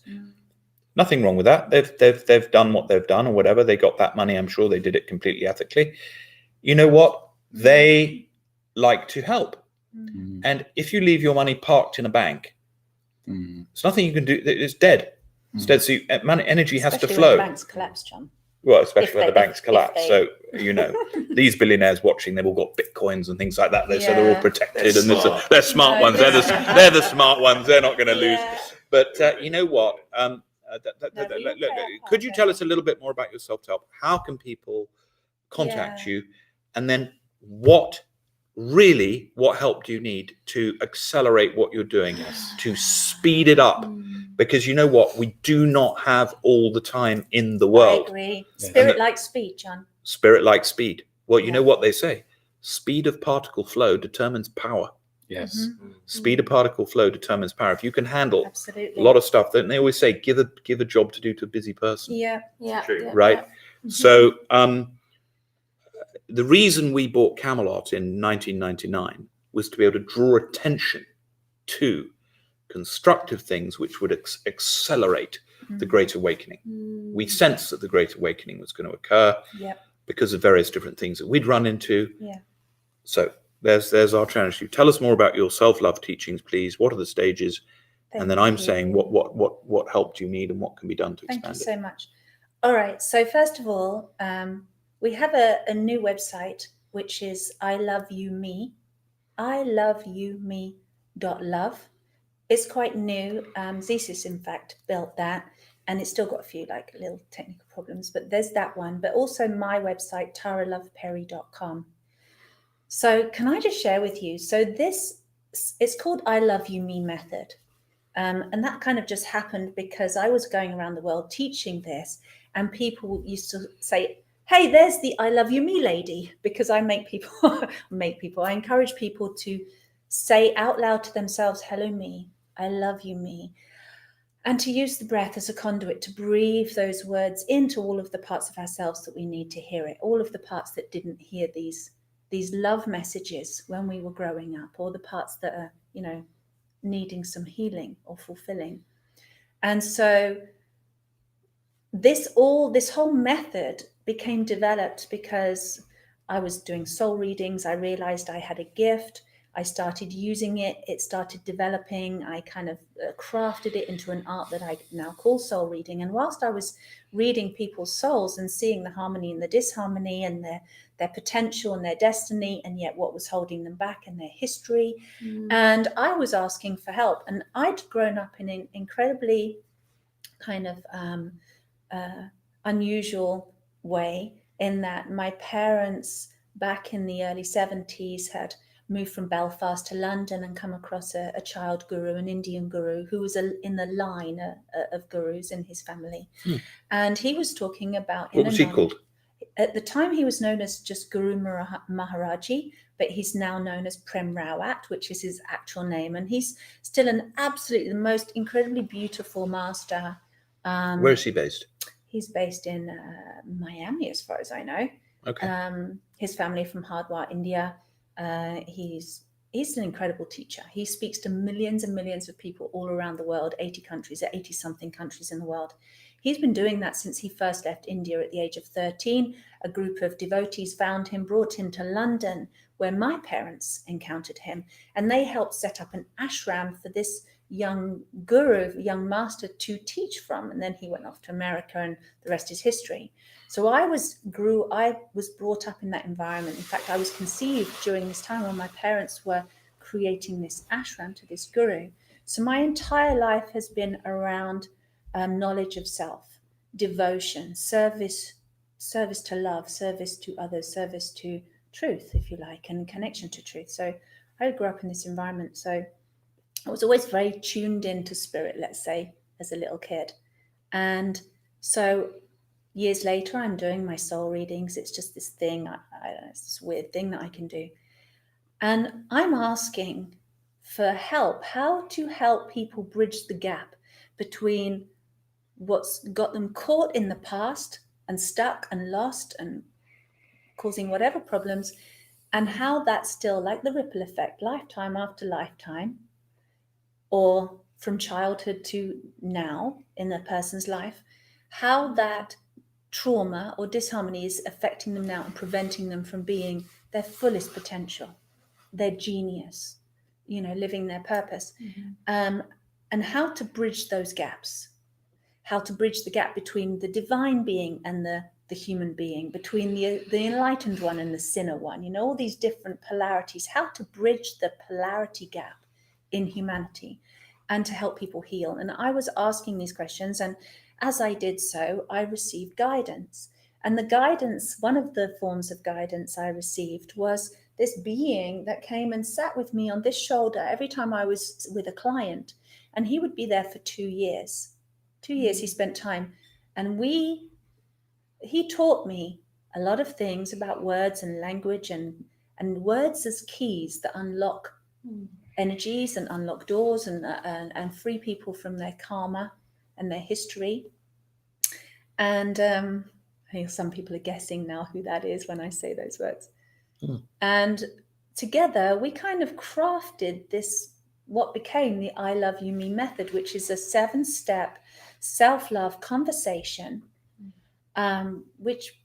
nothing wrong with that. They've done what they've done or whatever. They got that money. I'm sure they did it completely ethically. You know what? They like to help. And if you leave your money parked in a bank, there's nothing you can do. It's dead. It's dead. So energy has to Especially flow. when the banks collapse, John. Well, especially when the If banks collapse. So, these billionaires watching, they've all got bitcoins and things like that. So they're all protected. They're smart No, ones. They're the smart ones. They're not going to lose. But you know what? Could you tell us a little bit more about your self-help? How can people contact you? And then what help do you need to accelerate what you're doing, to speed it up? Because you know what? We do not have all the time in the world. I agree. Spirit like speed, John. Spirit like speed. Well, you know what they say? Speed of particle flow determines power. Yes. Speed of particle flow determines power. If you can handle Absolutely. a lot of stuff, then they always say, give a job to do to a busy person. Yeah. True. Right? So the reason we bought Camelot in 1999 was to be able to draw attention to constructive things which would accelerate the Great Awakening. We sensed that the Great Awakening was going to occur because of various different things that we'd run into. So there's our challenge to you. Tell us more about your self-love teachings, please. What are the stages? And then I'm saying what help do you need and what can be done to expand it? Thank you so much. All right. So first of all, we have a new website, which is iloveyoume, iloveyoume.love. It's quite new. Zissis, in fact, built that, and it's still got a few little technical problems, but there's that one. But also my website, taraloveperry.com. So can I just share with you? So it's called I Love You Me method. And that kind of just happened because I was going around the world teaching this, and people used to say, hey, there's the I Love You Me lady, because I I encourage people to say out loud to themselves, hello me, I love you me, and to use the breath as a conduit to breathe those words into all of the parts of ourselves that we need to hear it, all of the parts that didn't hear these love messages when we were growing up, or the parts that are, needing some healing or fulfilling. And so this whole method became developed because I was doing soul readings. I realized I had a gift. I started using it. It started developing. I kind of crafted it into an art that I now call soul reading. And whilst I was reading people's souls and seeing the harmony and the disharmony and their potential and their destiny, and yet what was holding them back and their history, and I was asking for help. And I'd grown up in an incredibly kind of unusual way, in that my parents back in the early 70s had moved from Belfast to London and come across a child guru, an Indian guru, who was in the line of gurus in his family. And he was talking about... What was he called? At the time, he was known as just Guru Maharaji, but he's now known as Prem Rawat, which is his actual name. And he's still an absolutely the most incredibly beautiful master. Where is he based? He's based in Miami, as far as I know. Okay. His family from Hardwar, India. He's an incredible teacher. He speaks to millions and millions of people all around the world, 80-something countries in the world. He's been doing that since he first left India at the age of 13. A group of devotees found him, brought him to London, where my parents encountered him, and they helped set up an ashram for this young guru, young master, to teach from. And then he went off to America, and the rest is history. So I was brought up in that environment. In fact, I was conceived during this time when my parents were creating this ashram to this guru. So my entire life has been around knowledge of self, devotion, service to love, service to others, service to truth, if you like, and connection to truth. So I grew up in this environment. So I was always very tuned into spirit, let's say, as a little kid. And so years later, I'm doing my soul readings. It's just this thing, it's this weird thing that I can do. And I'm asking for help, how to help people bridge the gap between what's got them caught in the past and stuck and lost and causing whatever problems, and how that's still like the ripple effect, lifetime after lifetime, or from childhood to now in a person's life, how that trauma or disharmony is affecting them now and preventing them from being their fullest potential, their genius, living their purpose. And how to bridge those gaps, how to bridge the gap between the divine being and the human being, between the enlightened one and the sinner one, all these different polarities, how to bridge the polarity gap in humanity and to help people heal. And I was asking these questions, and as I did so, I received guidance. And the guidance, one of the forms of guidance I received was this being that came and sat with me on this shoulder every time I was with a client. And he would be there for 2 years. 2 years he spent time. And he taught me a lot of things about words and language and words as keys that unlock energies and unlock doors and free people from their karma and their history. And I think some people are guessing now who that is when I say those words. And together we kind of crafted this, what became the I Love You Me method, which is a 7-step self-love conversation, which,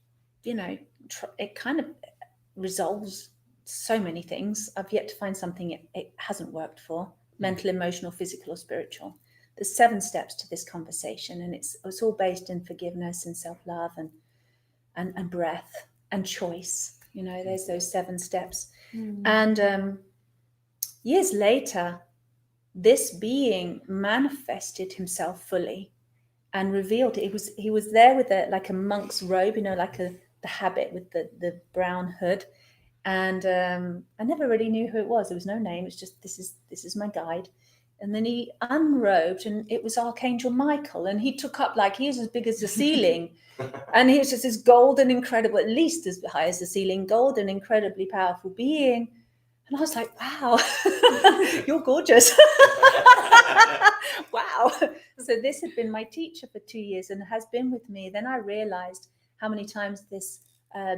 it kind of resolves so many things. I've yet to find something it hasn't worked for, mental, emotional, physical, or spiritual. There's 7 steps to this conversation, and it's all based in forgiveness and self-love and breath and choice. There's those 7 steps. And years later, this being manifested himself fully and revealed it. He was there with like a monk's robe, like the habit with the brown hood. And I never really knew who it was. There was no name. It's just, this is my guide. And then he unrobed, and it was Archangel Michael. And he took up, like, he was as big as the ceiling. And he was just this golden, incredible, at least as high as the ceiling, golden, incredibly powerful being. And I was like, wow, you're gorgeous. Wow. So this had been my teacher for 2 years and has been with me. Then I realized how many times this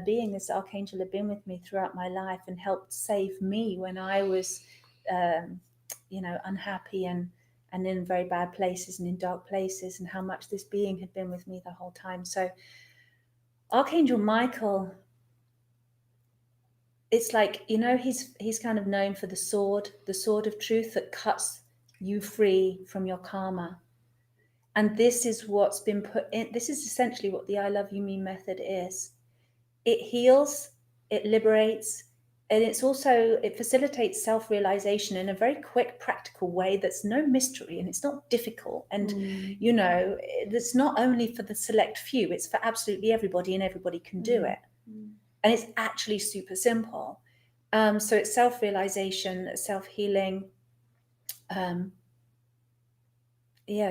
being, this archangel, had been with me throughout my life and helped save me when I was, unhappy and in very bad places and in dark places, and how much this being had been with me the whole time. So Archangel Michael, it's like, he's kind of known for the sword of truth that cuts you free from your karma. And this is what's been put in. This is essentially what the I Love You Me method is. It heals, it liberates, and it facilitates self-realization in a very quick, practical way that's no mystery, and it's not difficult. And, it's not only for the select few, it's for absolutely everybody, and everybody can do it. And it's actually super simple. So it's self-realization, self-healing,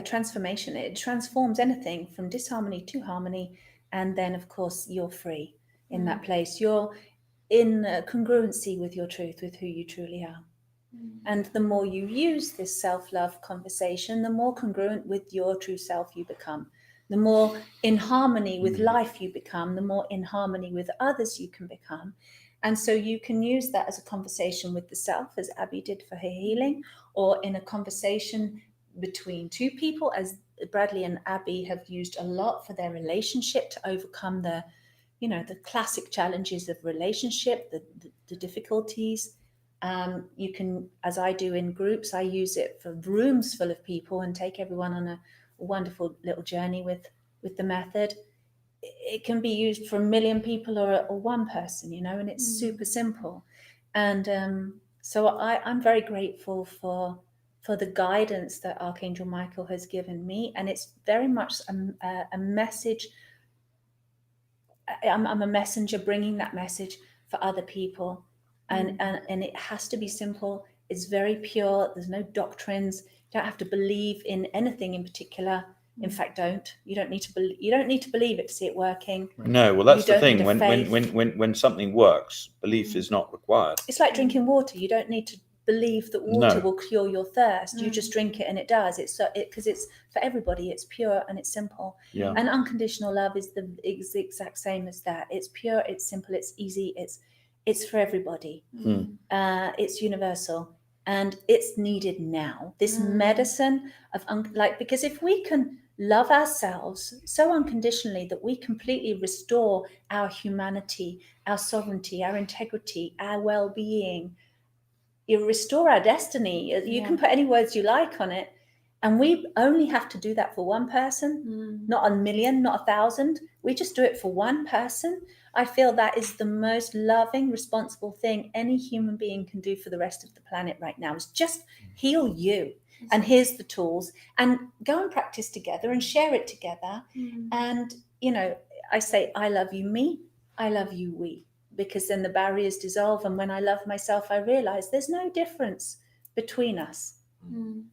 transformation. It transforms anything from disharmony to harmony. And then, of course, you're free in that place. You're in congruency with your truth, with who you truly are. And the more you use this self-love conversation, the more congruent with your true self you become. The more in harmony with life you become, the more in harmony with others you can become. And so you can use that as a conversation with the self, as Abby did for her healing, or in a conversation between two people, as Bradley and Abby have used a lot for their relationship to overcome the classic challenges of relationship, the difficulties. You can, as I do in groups, I use it for rooms full of people and take everyone on a wonderful little journey with the method. It can be used for 1 million people or one person, and it's super simple. And so I'm very grateful for the guidance that Archangel Michael has given me. And it's very much a message. I'm a messenger bringing that message for other people. And it has to be simple. It's very pure. There's no doctrines. You don't have to believe in anything in particular. In fact, don't. You don't need to believe. You don't need to believe it to see it working. No, well, that's You the don't need thing. a When something works, belief is not required. It's like drinking water. You don't need to believe that water No. will cure your thirst. You just drink it and it does. It's because it's for everybody. It's pure and it's simple. Yeah. And unconditional love is the exact same as that. It's pure. It's simple. It's easy. It's for everybody. It's universal. And it's needed now. This medicine of because if we can love ourselves so unconditionally that we completely restore our humanity, our sovereignty, our integrity, our well-being, you restore our destiny. You can put any words you like on it. And we only have to do that for one person, not a million, not 1,000. We just do it for one person. I feel that is the most loving, responsible thing any human being can do for the rest of the planet right now, is just heal you. And here's the tools, and go and practice together and share it together. And, I say, I love you, me, I love you, we, because then the barriers dissolve. And when I love myself, I realize there's no difference between us.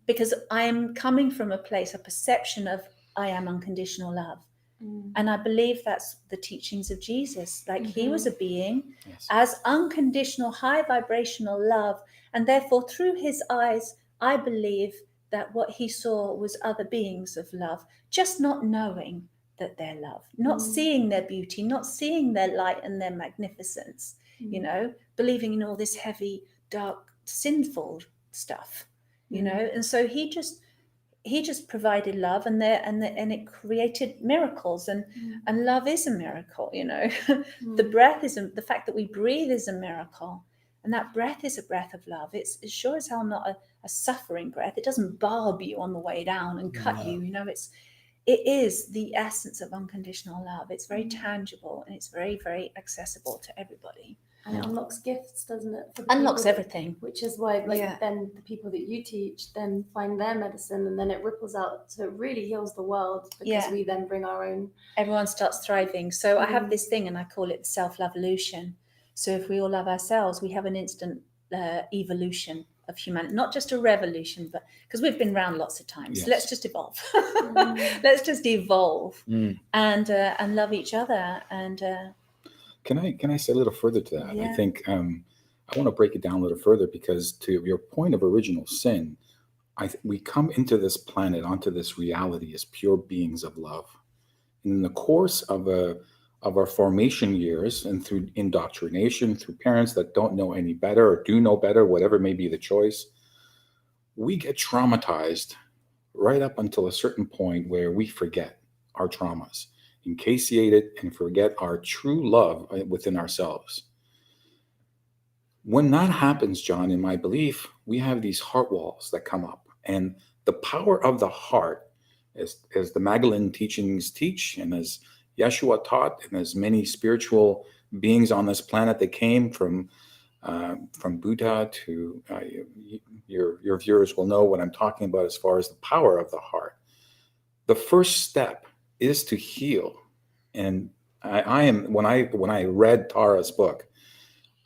Because I am coming from a place, a perception of I am unconditional love. And I believe that's the teachings of Jesus. Like he was a being as unconditional, high vibrational love. And therefore, through his eyes, I believe that what he saw was other beings of love, just not knowing that they're love, not seeing their beauty, not seeing their light and their magnificence, believing in all this heavy, dark, sinful stuff. And so he just provided love, and it created miracles, and love is a miracle. The breath is the fact that we breathe is a miracle, and that breath is a breath of love. It's sure as hell not a suffering breath. It doesn't barb you on the way down and cut you. It is the essence of unconditional love. It's very tangible, and it's very, very accessible to everybody. And it unlocks gifts, doesn't it? Unlocks everything. Which is why, then the people that you teach then find their medicine, and then it ripples out. So it really heals the world, because we then bring our own. Everyone starts thriving. So I have this thing, and I call it the self-evolution. So if we all love ourselves, we have an instant evolution of humanity, not just a revolution, but because we've been around lots of times. Yes. So let's just evolve. Let's just evolve and love each other. And Can I say a little further to that? Yeah. I think I want to break it down a little further, because to your point of original sin, we come into this planet, onto this reality as pure beings of love. And in the course of our formation years, and through indoctrination, through parents that don't know any better or do know better, whatever may be the choice, we get traumatized right up until a certain point where we forget our traumas, encasiated, and forget our true love within ourselves. When that happens, John, in my belief, we have these heart walls that come up, and the power of the heart, as the Magdalene teachings teach, and as Yeshua taught, and as many spiritual beings on this planet that came from Buddha to your viewers will know what I'm talking about as far as the power of the heart. The first step is to heal. And I am when I read Tara's book,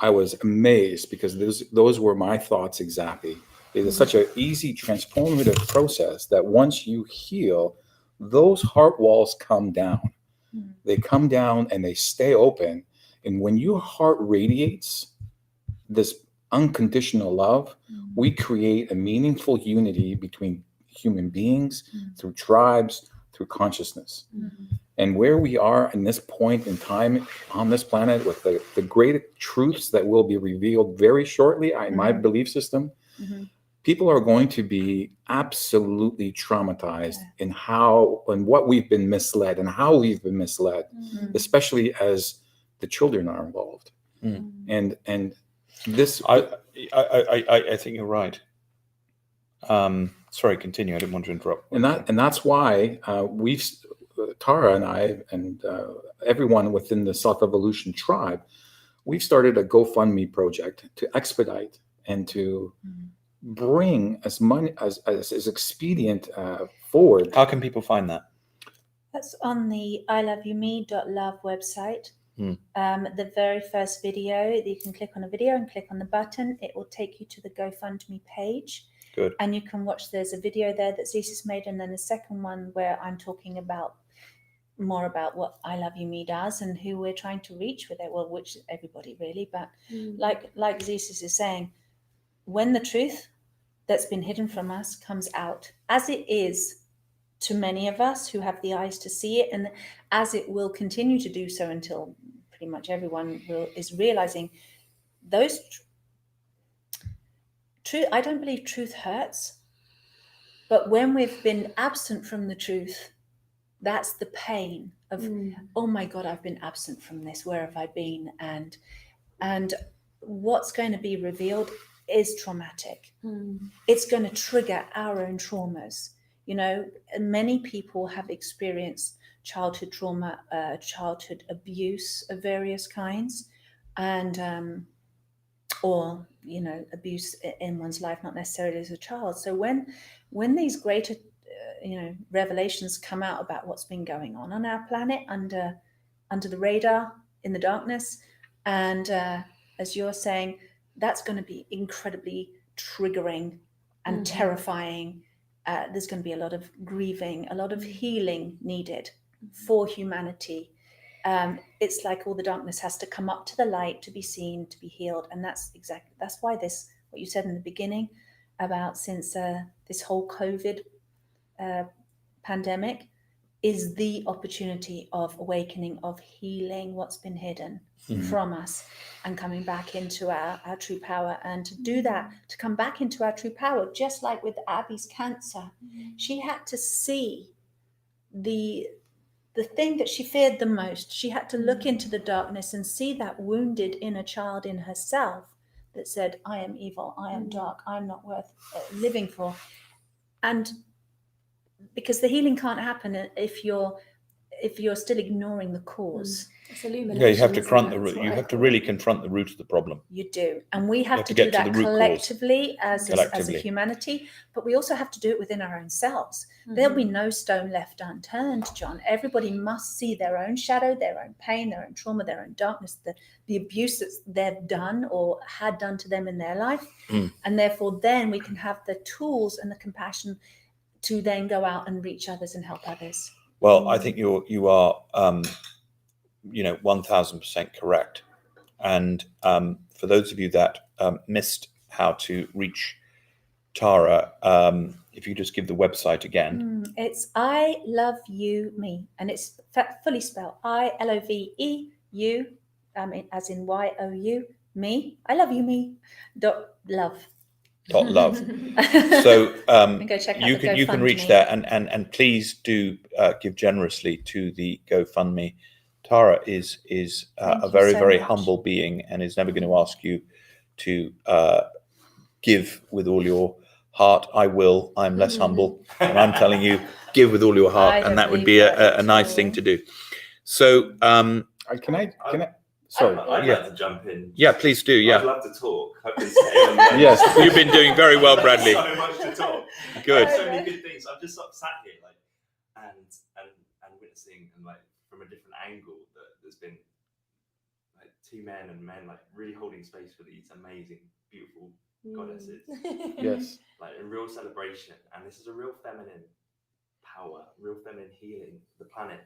I was amazed, because those were my thoughts exactly. It is such an easy, transformative process that once you heal, those heart walls come down. They come down and they stay open. And when your heart radiates this unconditional love, we create a meaningful unity between human beings, through tribes, through consciousness. And where we are in this point in time on this planet, with the great truths that will be revealed very shortly, in my belief system, people are going to be absolutely traumatized in what we've been misled, and how we've been misled, especially as the children are involved. And this, I think you're right. Sorry, continue. I didn't want to interrupt. And that's why Tara and I, and everyone within the Self-Evolution tribe, we've started a GoFundMe project to expedite and to bring as money as expedient forward. How can people find that? that's on the iloveyoume.love website. The very first video, you can click on a video and click on the button. It will take you to the GoFundMe page. Good. And you can watch, there's a video there that Zissis made, and then the second one where I'm talking about more about what I Love You Me does and who we're trying to reach with it. Well, which everybody really, but like Zissis is saying, when the truth that's been hidden from us comes out, as it is to many of us who have the eyes to see it, and as it will continue to do so until pretty much everyone is realizing those truth. I don't believe truth hurts, but when we've been absent from the truth, that's the pain of, oh my God, I've been absent from this. Where have I been? And what's going to be revealed is traumatic. It's going to trigger our own traumas. You know, many people have experienced childhood trauma, childhood abuse of various kinds, and or, you know, abuse in one's life, not necessarily as a child. So when these greater revelations come out about what's been going on our planet under the radar, in the darkness, and as you're saying, that's going to be incredibly triggering and terrifying. There's going to be a lot of grieving, a lot of healing needed for humanity. It's like all the darkness has to come up to the light to be seen, to be healed. And that's why this, what you said in the beginning about since this whole COVID pandemic is the opportunity of awakening, of healing what's been hidden from us and coming back into our true power. And to do that, to come back into our true power, just like with Abby's cancer, she had to see the thing that she feared the most. She had to look into the darkness and see that wounded inner child in herself that said, I am evil, I am dark, I'm not worth living for. And because the healing can't happen if you're still ignoring the cause. It's illumination. Yeah, you have to confront the root. You have to really confront the root of the problem. You do, and we have to do that collectively as a humanity. But we also have to do it within our own selves. There'll be no stone left unturned, John. Everybody must see their own shadow, their own pain, their own trauma, their own darkness, the abuse that they've done or had done to them in their life, and therefore then we can have the tools and the compassion to then go out and reach others and help others. Well, I think you are 1000% correct. And for those of you that missed how to reach Tara, if you just give the website again. It's I Love You Me, and it's fully spelled ILOVEU, as in YOU, me. I love you me. .love. .love. So you can reach me. there, and please do give generously to the GoFundMe. Tara is a very, very humble being and is never going to ask you to give with all your heart. I will. I'm less humble, and I'm telling you, give with all your heart, and that would be a nice thing to do. So, can I? Sorry. I'd like to jump in. Yeah, please do. Yeah. I'd love to talk. Yes, you've been doing very well, Bradley. So much to talk. Good. So many good things. I'm just sat here and witnessing and from a different angle that there's been two men really holding space for these amazing, beautiful goddesses. Yes. A real celebration, and this is a real feminine power, real feminine healing the planet.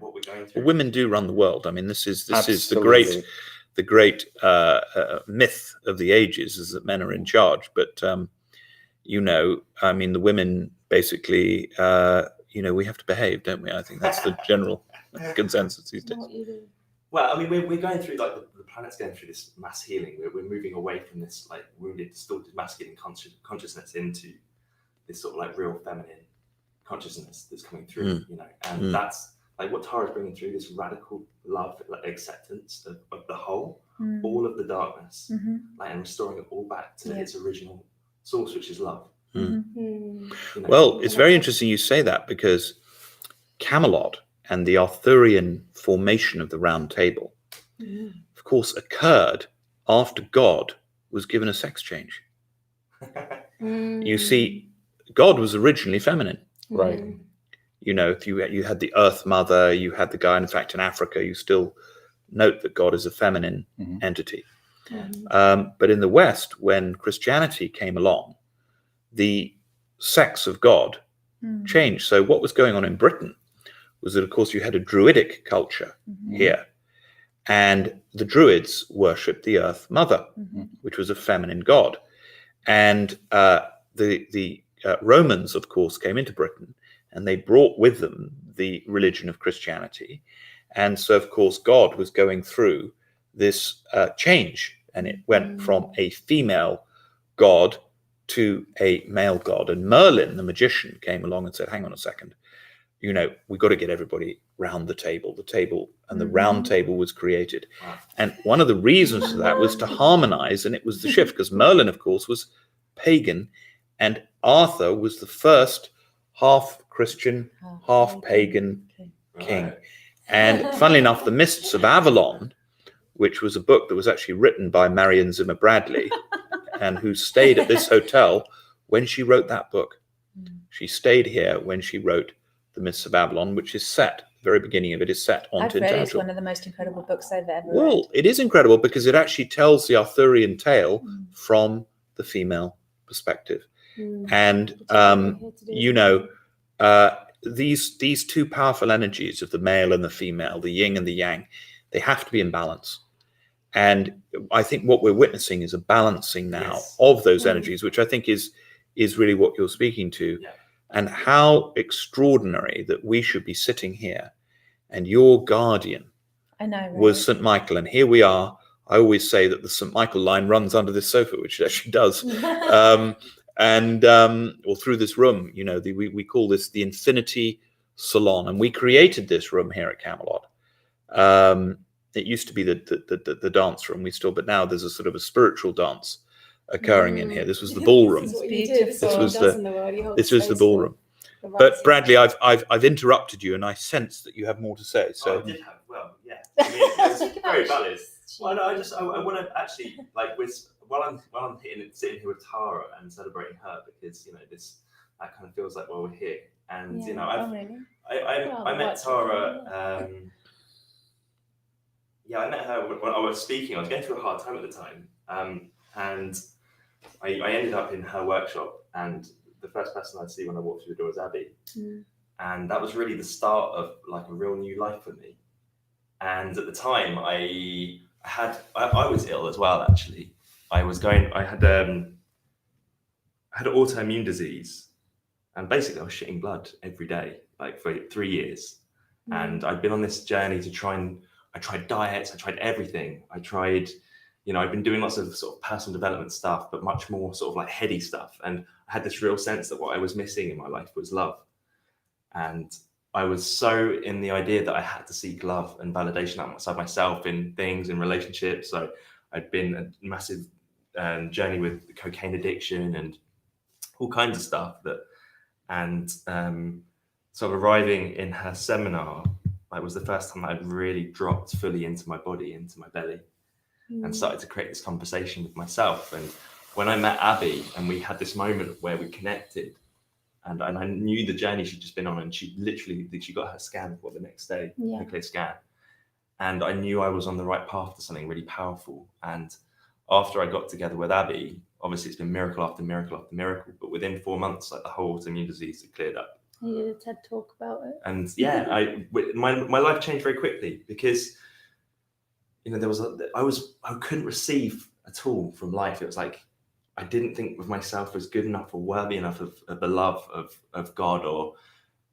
What we're going through. Well, women do run the world. I mean, this is the great myth of the ages is that men are in charge. But the women basically, we have to behave, don't we? I think that's the general consensus these days. Well, I mean, we're going through the planet's going through this mass healing. We're moving away from this wounded, distorted, masculine consciousness into this sort of real feminine consciousness that's coming through. And that's what Tara's bringing through, this radical love, acceptance of the whole, all of the darkness, and restoring it all back to its original source, which is love. Well, it's very interesting you say that, because Camelot and the Arthurian formation of the Round Table, of course, occurred after God was given a sex change. You see, God was originally feminine. Right. If you had the Earth Mother, you had the guy, in fact, in Africa, you still note that God is a feminine entity. But in the West, when Christianity came along, the sex of God changed. So what was going on in Britain was that, of course, you had a Druidic culture here, and the Druids worshipped the Earth Mother, which was a feminine god. And the Romans, of course, came into Britain, and they brought with them the religion of Christianity. And so, of course, God was going through this change, and it went from a female god to a male god. And Merlin, the magician, came along and said, hang on a second, you know, we've got to get everybody round the table, and the round table was created. And one of the reasons for that was to harmonize, and it was the shift, because Merlin, of course, was pagan, and Arthur was the first half Christian, half pagan king. Right. And funnily enough, The Mists of Avalon, which was a book that was actually written by Marion Zimmer Bradley, and who stayed at this hotel when she wrote that book. She stayed here when she wrote The Mists of Avalon, which is set, the very beginning of it is set on I've read it. It's Tintagel. one of the most incredible books I've ever read. Well, it is incredible because it actually tells the Arthurian tale from the female perspective. And, you know, these two powerful energies of the male and the female, the yin and the yang, they have to be in balance. And I think what we're witnessing is a balancing now of those energies, which I think is really what you're speaking to. Yeah. And how extraordinary that we should be sitting here and your guardian I know, right? was St. Michael. And here we are. I always say that the St. Michael line runs under this sofa, which it actually does. Or through this room, you know, we call this the Infinity Salon. And we created this room here at Camelot. It used to be the dance room, but now there's a sort of a spiritual dance occurring in here. This was the ballroom. This is what This you do. was This was the ballroom. But Bradley, I've interrupted you, and I sense that you have more to say. So I did have, well, yeah. I mean, it's very valid. Well, no, I want to actually, like, while I'm sitting here with Tara and celebrating her, because, you know, that kind of feels like, well, we're here. And, you know, I met Tara, I met her when I was speaking. I was going through a hard time at the time. And I ended up in her workshop, and the first person I'd see when I walked through the door was Abby. And that was really the start of like a real new life for me. And at the time I was ill as well, actually. I had autoimmune disease, and basically I was shitting blood every day, like for 3 years. And I'd been on this journey I tried diets, I tried everything. You know, I've been doing lots of sort of personal development stuff, but much more sort of like heady stuff. And I had this real sense that what I was missing in my life was love. And I was so in the idea that I had to seek love and validation outside myself in things, in relationships. So I'd been a massive journey with cocaine addiction and all kinds of stuff sort of arriving in her seminar, it was the first time I'd really dropped fully into my body, into my belly, and started to create this conversation with myself. And when I met Abby and we had this moment where we connected, and I knew the journey she'd just been on, and she got her scan the next day, nuclear scan. And I knew I was on the right path to something really powerful. And after I got together with Abby, obviously it's been miracle after miracle after miracle, but within 4 months, like the whole autoimmune disease had cleared up. You did a TED talk about it. And my life changed very quickly because, you know, I couldn't receive at all from life. It was like, I didn't think of myself as good enough or worthy enough of the love of God, or,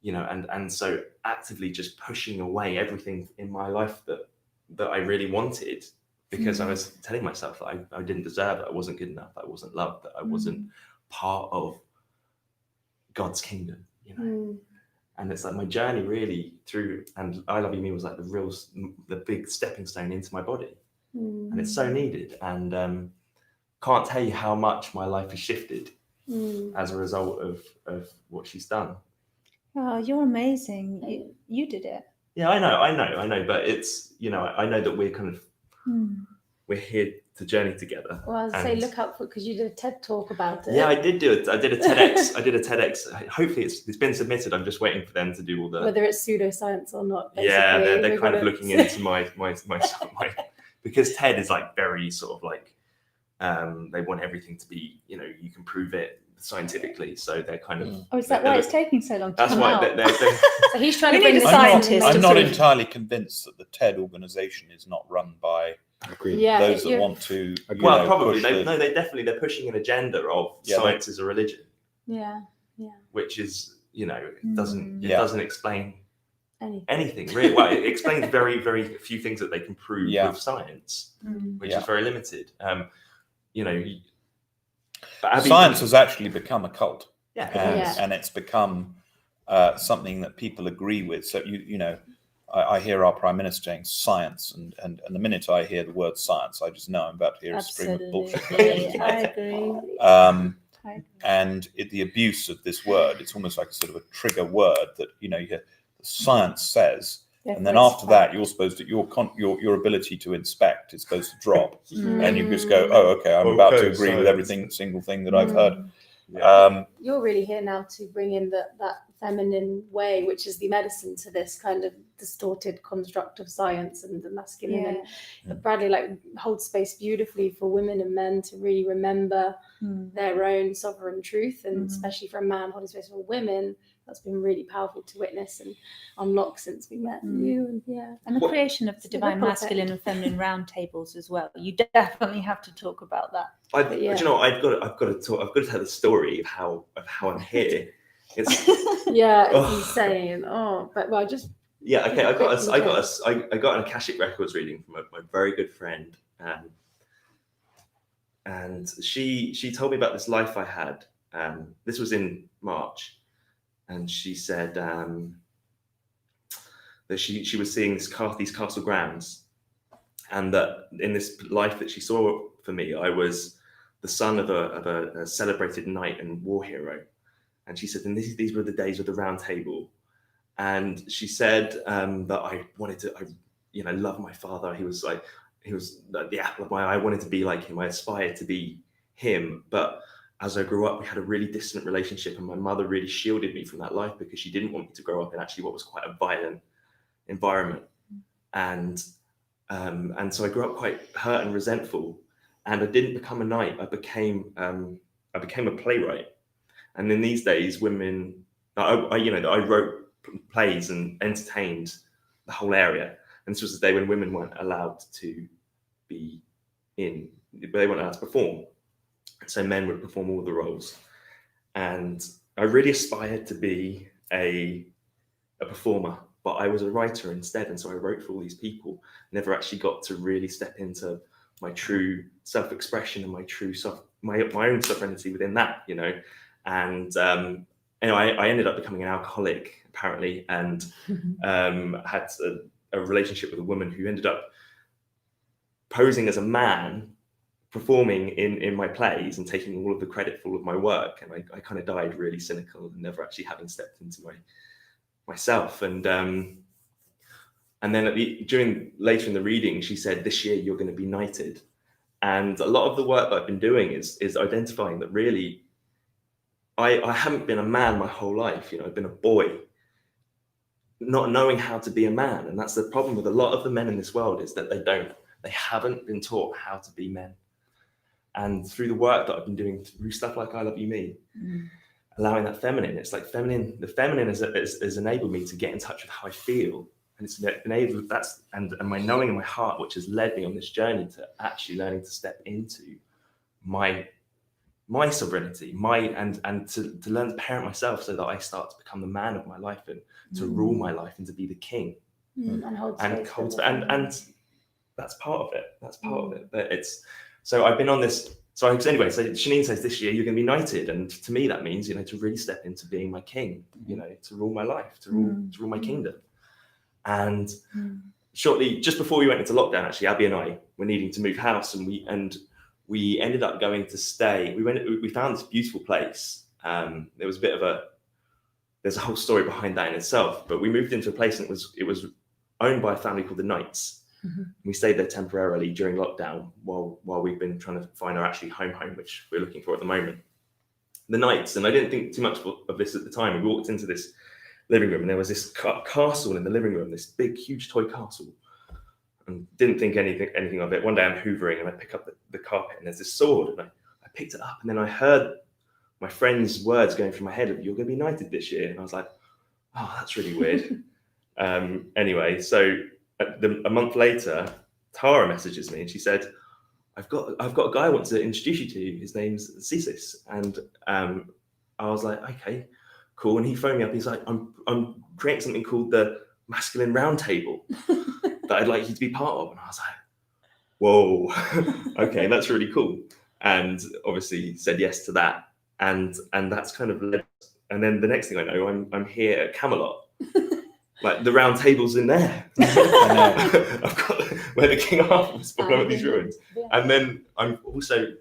you know, and so actively just pushing away everything in my life that I really wanted, because I was telling myself that I didn't deserve it. I wasn't good enough. I wasn't loved. That I wasn't part of God's kingdom, you know. And it's like my journey really through, and I Love You Me was like the big stepping stone into my body, and it's so needed. And can't tell you how much my life has shifted as a result of what she's done. Oh, you're amazing. You did it. Yeah, I know. But it's, you know, I know that we're kind of, we're here to journey together. Well, I'd say look out for it, because you did a TED talk about it. Yeah, I did do it. I did a TEDx. Hopefully it's been submitted. I'm just waiting for them to do all the. Whether it's pseudoscience or not. Yeah, they're kind of looking into my because TED is like very sort of like, they want everything to be, you know, you can prove it scientifically. So they're kind of. Oh, is that why it's taking so long to That's come why out? they're So he's trying We to bring need the a science. scientist. I'm to not sort of- entirely convinced that the TED organization is not run by Agreed. Yeah, those that you're- want to. You Well, know, probably push they're pushing an agenda of Yeah, science as a religion, Yeah. which is it Mm. doesn't explain anything. anything really. Well, it explains very very few things that they can prove Yeah. with science, which Yeah. is very limited. But Abby, Science has actually become a cult, yeah, and it's become something that people agree with. So I hear our Prime Minister saying science, and the minute I hear the word science, I just know I'm about to hear a stream of bullshit. Absolutely. I agree. And the abuse of this word, it's almost like a sort of a trigger word that you hear science says, and then after that you're supposed to your ability to inspect is supposed to drop, and you just go, oh, okay, I'm about to agree with every single thing that I've heard. You're really here now to bring in that feminine way, which is the medicine to this kind of distorted construct of science and the masculine. And Bradley holds space beautifully for women and men to really remember their own sovereign truth, and especially for a man holding space for women. That's been really powerful to witness and unlock since we met you. And the creation of the divine masculine and feminine roundtables as well. You definitely have to talk about that. Do you know what? I've got to tell the story of how I'm here. It's it's insane. Okay. I got an Akashic Records reading from my very good friend, and she told me about this life I had. This was in March. And she said that she was seeing these castle grounds, and that in this life that she saw for me, I was the son of a celebrated knight and war hero. And she said, and these were the days of the Round Table. And she said that I wanted to, love my father. He was the apple of my eye. I wanted to be like him. I aspired to be him, but as I grew up, we had a really distant relationship, and my mother really shielded me from that life because she didn't want me to grow up in actually what was quite a violent environment. And so I grew up quite hurt and resentful, and I didn't become a knight. I became a playwright. And in these days, women, I wrote plays and entertained the whole area. And this was the day when women weren't allowed to be they weren't allowed to perform. So men would perform all the roles, and I really aspired to be a performer, but I was a writer instead. And so I wrote for all these people, never actually got to really step into my true self-expression and my true my own sovereignty within that, And I ended up becoming an alcoholic apparently, and had a relationship with a woman who ended up posing as a man, performing in my plays and taking all of the credit for all of my work. And I kind of died really cynical and never actually having stepped into myself. And then later in the reading, she said, this year you're going to be knighted. And a lot of the work that I've been doing is identifying that really I haven't been a man my whole life. I've been a boy, not knowing how to be a man. And that's the problem with a lot of the men in this world, is that they haven't been taught how to be men. And through the work that I've been doing, through stuff like I Love You Me, allowing that feminine, it's like the feminine has enabled me to get in touch with how I feel. And it's enabled and my knowing in my heart, which has led me on this journey to actually learning to step into my sovereignty, and to learn to parent myself so that I start to become the man of my life and to rule my life and to be the king. And hold space. And that's part of it. That's part of it. So I've been on this. So anyway, so Shanine says this year you're going to be knighted, and to me that means to really step into being my king, to rule my life, to rule my kingdom. And shortly, just before we went into lockdown, actually, Abby and I were needing to move house, and we ended up going to stay. We found this beautiful place. There was there's a whole story behind that in itself, but we moved into a place and it was owned by a family called the Knights. We stayed there temporarily during lockdown while we've been trying to find our actually home, which we're looking for at the moment. The Knights, and I didn't think too much of this at the time. We walked into this living room and there was this castle in the living room, this big, huge toy castle, and didn't think anything of it. One day I'm hoovering and I pick up the carpet and there's this sword, and I picked it up, and then I heard my friend's words going through my head of, you're going to be knighted this year. And I was like, oh, that's really weird. Anyway, so a month later, Tara messages me and she said, I've got a guy I want to introduce you to. His name's Zissis. And I was like, okay, cool. And he phoned me up. He's like, I'm creating something called the Masculine Roundtable that I'd like you to be part of. And I was like, whoa, okay, that's really cool. And obviously said yes to that. And that's kind of led. And then the next thing I know, I'm here at Camelot. Like the round table's in there. I've got where the King Arthur was born at these ruins. And then I'm also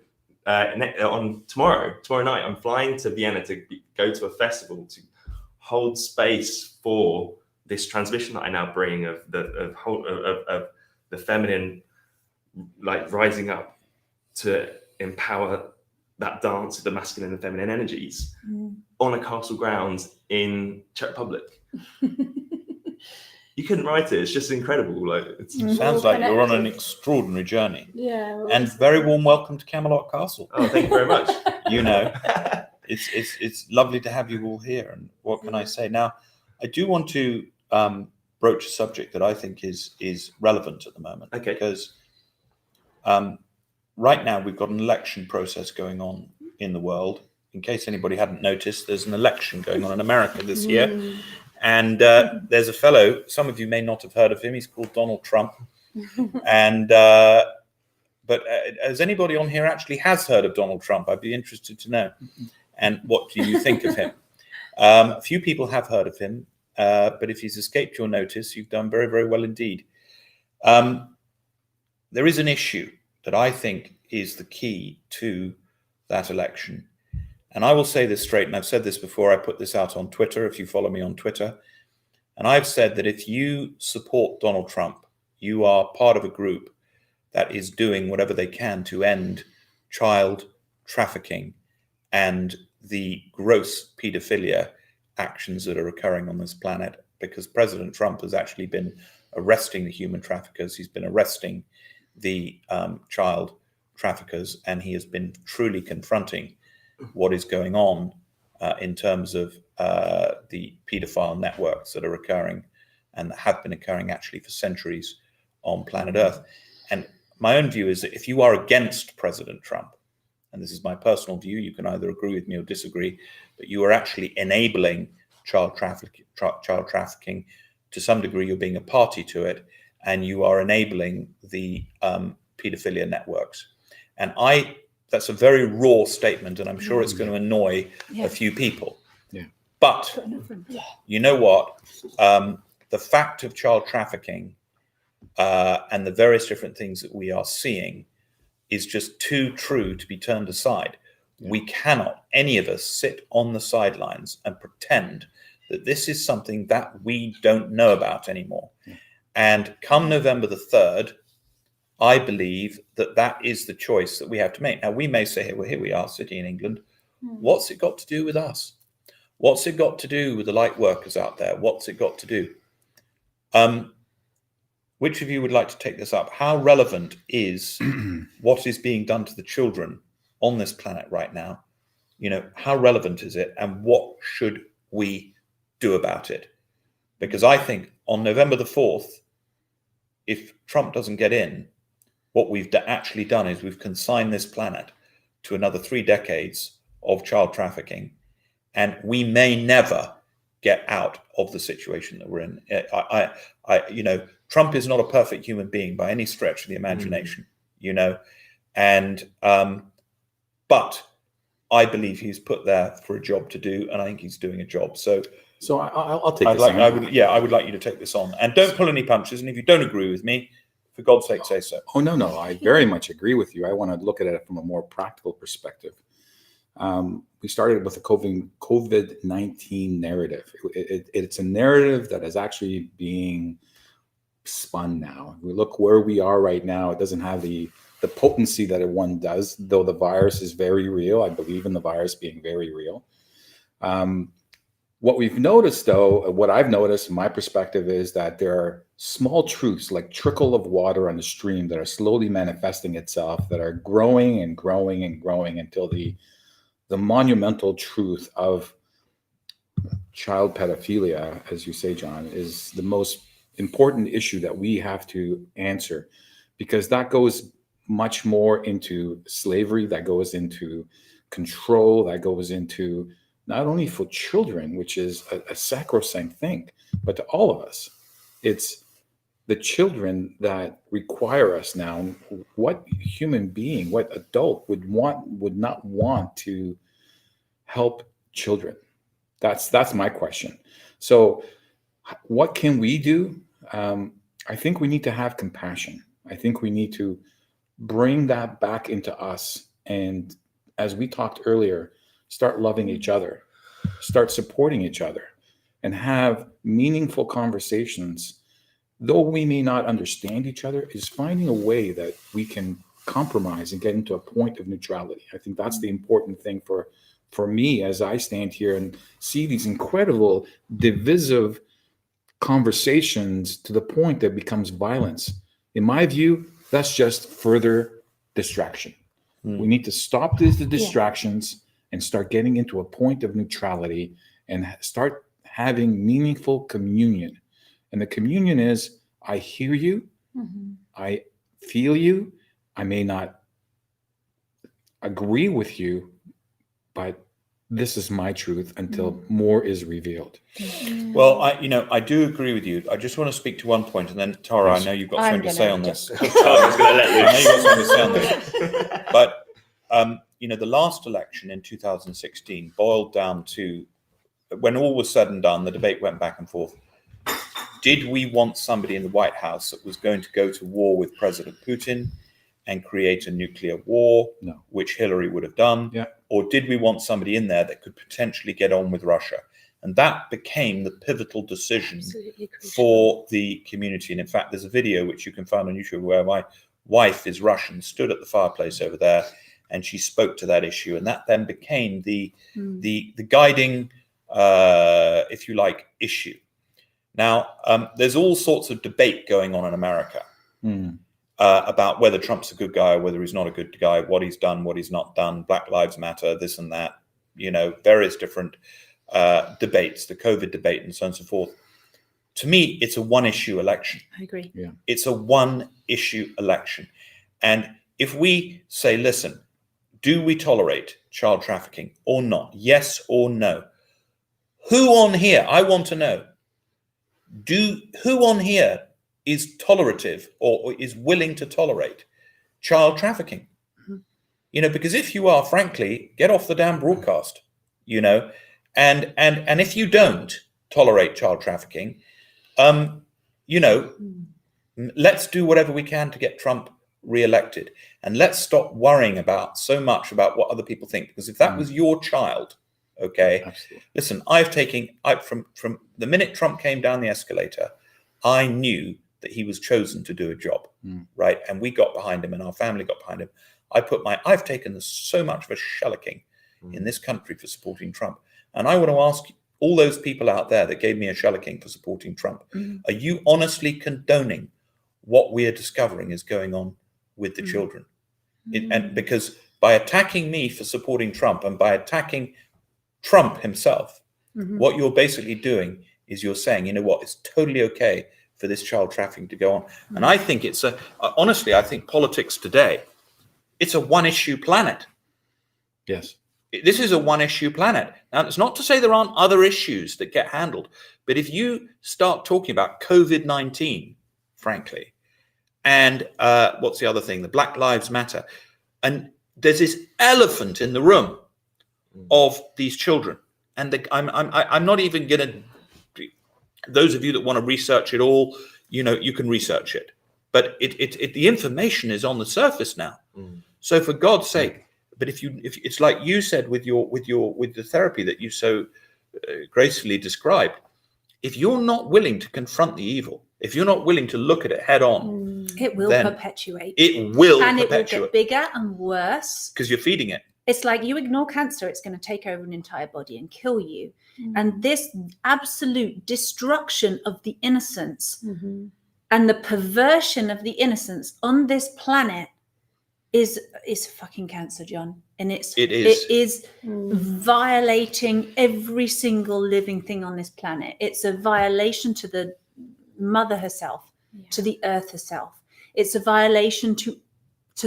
on tomorrow night, I'm flying to Vienna to go to a festival to hold space for this transmission that I now bring of the feminine, like rising up to empower that dance of the masculine and feminine energies on a castle grounds in Czech Republic. You couldn't write it. It's just incredible. Like it sounds like you're on an extraordinary journey. Yeah. And very warm welcome to Camelot Castle. Oh, thank you very much. You know, it's lovely to have you all here. And what can I say? Now, I do want to broach a subject that I think is relevant at the moment. Okay. Because right now we've got an election process going on in the world. In case anybody hadn't noticed, there's an election going on in America this year. And there's a fellow, some of you may not have heard of him, he's called Donald Trump. And but as anybody on here actually has heard of Donald Trump, I'd be interested to know. And what do you think of him? A few people have heard of him, but if he's escaped your notice, you've done very, very well indeed. There is an issue that I think is the key to that election. And I will say this straight, and I've said this before, I put this out on Twitter, if you follow me on Twitter. And I've said that if you support Donald Trump, you are part of a group that is doing whatever they can to end child trafficking and the gross pedophilia actions that are occurring on this planet, because President Trump has actually been arresting the human traffickers. He's been arresting the child traffickers, and he has been truly confronting what is going on in terms of the paedophile networks that are occurring and that have been occurring actually for centuries on planet Earth. And my own view is that if you are against President Trump, and this is my personal view, you can either agree with me or disagree, but you are actually enabling child trafficking to some degree. You're being a party to it, and you are enabling the paedophilia networks. And that's a very raw statement, and I'm sure it's going to annoy a few people. Yeah. But you know what? The fact of child trafficking and the various different things that we are seeing is just too true to be turned aside. Yeah. We cannot, any of us, sit on the sidelines and pretend that this is something that we don't know about anymore. Yeah. And come November the 3rd, I believe that is the choice that we have to make. Now, we may say, well, here we are sitting in England. What's it got to do with us? What's it got to do with the light workers out there? What's it got to do? Which of you would like to take this up? How relevant is what is being done to the children on this planet right now? You know, how relevant is it? And what should we do about it? Because I think on November the 4th, if Trump doesn't get in, what we've actually done is we've consigned this planet to another 3 decades of child trafficking, and we may never get out of the situation that we're in. You know, Trump is not a perfect human being by any stretch of the imagination, you know, and but I believe he's put there for a job to do, and I think he's doing a job. So I'll take this. I would like you to take this on, and don't pull any punches. And if you don't agree with me, for God's sake, say so. Oh, no, I very much agree with you. I want to look at it from a more practical perspective. We started with the COVID-19 narrative. It's a narrative that is actually being spun now. If we look where we are right now, it doesn't have the potency that one does, though the virus is very real. I believe in the virus being very real. What we've noticed, though, what I've noticed from my perspective is that there are small truths like trickle of water on the stream that are slowly manifesting itself, that are growing and growing and growing until the the monumental truth of child pedophilia, as you say, John, is the most important issue that we have to answer, because that goes much more into slavery, that goes into control, that goes into not only for children, which is a sacrosanct thing, but to all of us. It's the children that require us now. What human being, what adult would not want to help children? That's my question. So what can we do? I think we need to have compassion. I think we need to bring that back into us. And as we talked earlier, start loving each other, start supporting each other, and have meaningful conversations. Though we may not understand each other, is finding a way that we can compromise and get into a point of neutrality. I think that's the important thing for me as I stand here and see these incredible divisive conversations to the point that becomes violence. In my view, that's just further distraction. We need to stop the distractions and start getting into a point of neutrality and start having meaningful communion. And the communion is, I hear you, I feel you, I may not agree with you, but this is my truth until more is revealed. Well, I do agree with you. I just want to speak to one point, and then Tara, I know you've got something to say on this. I was going to let I know you've got something to say on this. But, the last election in 2016 boiled down to, when all was said and done, the debate went back and forth. Did we want somebody in the White House that was going to go to war with President Putin and create a nuclear war, which Hillary would have done? Yeah. Or did we want somebody in there that could potentially get on with Russia? And that became the pivotal decision for the community. And in fact, there's a video which you can find on YouTube where my wife is Russian, stood at the fireplace over there, and she spoke to that issue. And that then became the guiding, if you like, issue. Now, there's all sorts of debate going on in America about whether Trump's a good guy or whether he's not a good guy, what he's done, what he's not done, Black Lives Matter, this and that, various different debates, the COVID debate and so on and so forth. To me, it's a one-issue election. I agree. Yeah. It's a one-issue election. And if we say, listen, do we tolerate child trafficking or not? Yes or no? Who on here, I want to know, who on here is tolerative or is willing to tolerate child trafficking? Because if you are, frankly, get off the damn broadcast, and if you don't tolerate child trafficking, let's do whatever we can to get Trump reelected, and let's stop worrying so much about what other people think. Because if that was your child, okay, Absolutely. Listen, from the minute Trump came down the escalator, I knew that he was chosen to do a job, right? And we got behind him, and our family got behind him. I've taken so much of a shellacking in this country for supporting Trump. And I want to ask all those people out there that gave me a shellacking for supporting Trump, are you honestly condoning what we are discovering is going on with the children? And because by attacking me for supporting Trump and by attacking Trump himself, what you're basically doing is you're saying, you know what, it's totally okay for this child trafficking to go on. And I think honestly, I think politics today, it's a one-issue planet. Yes. This is a one-issue planet. Now, it's not to say there aren't other issues that get handled, but if you start talking about COVID-19, frankly, and what's the other thing? The Black Lives Matter. And there's this elephant in the room of these children. And I'm not even going to, those of you that want to research it all, you can research it. But the information is on the surface now. So for God's sake, but if it's like you said with the therapy that you so gracefully described, if you're not willing to confront the evil, if you're not willing to look at it head on, it will perpetuate. It will and perpetuate. It will get bigger and worse because you're feeding it. It's like you ignore cancer, it's going to take over an entire body and kill you. And this absolute destruction of the innocence and the perversion of the innocence on this planet is fucking cancer, John. And It is. it is violating every single living thing on this planet. It's a violation to the mother herself, to the earth herself. It's a violation to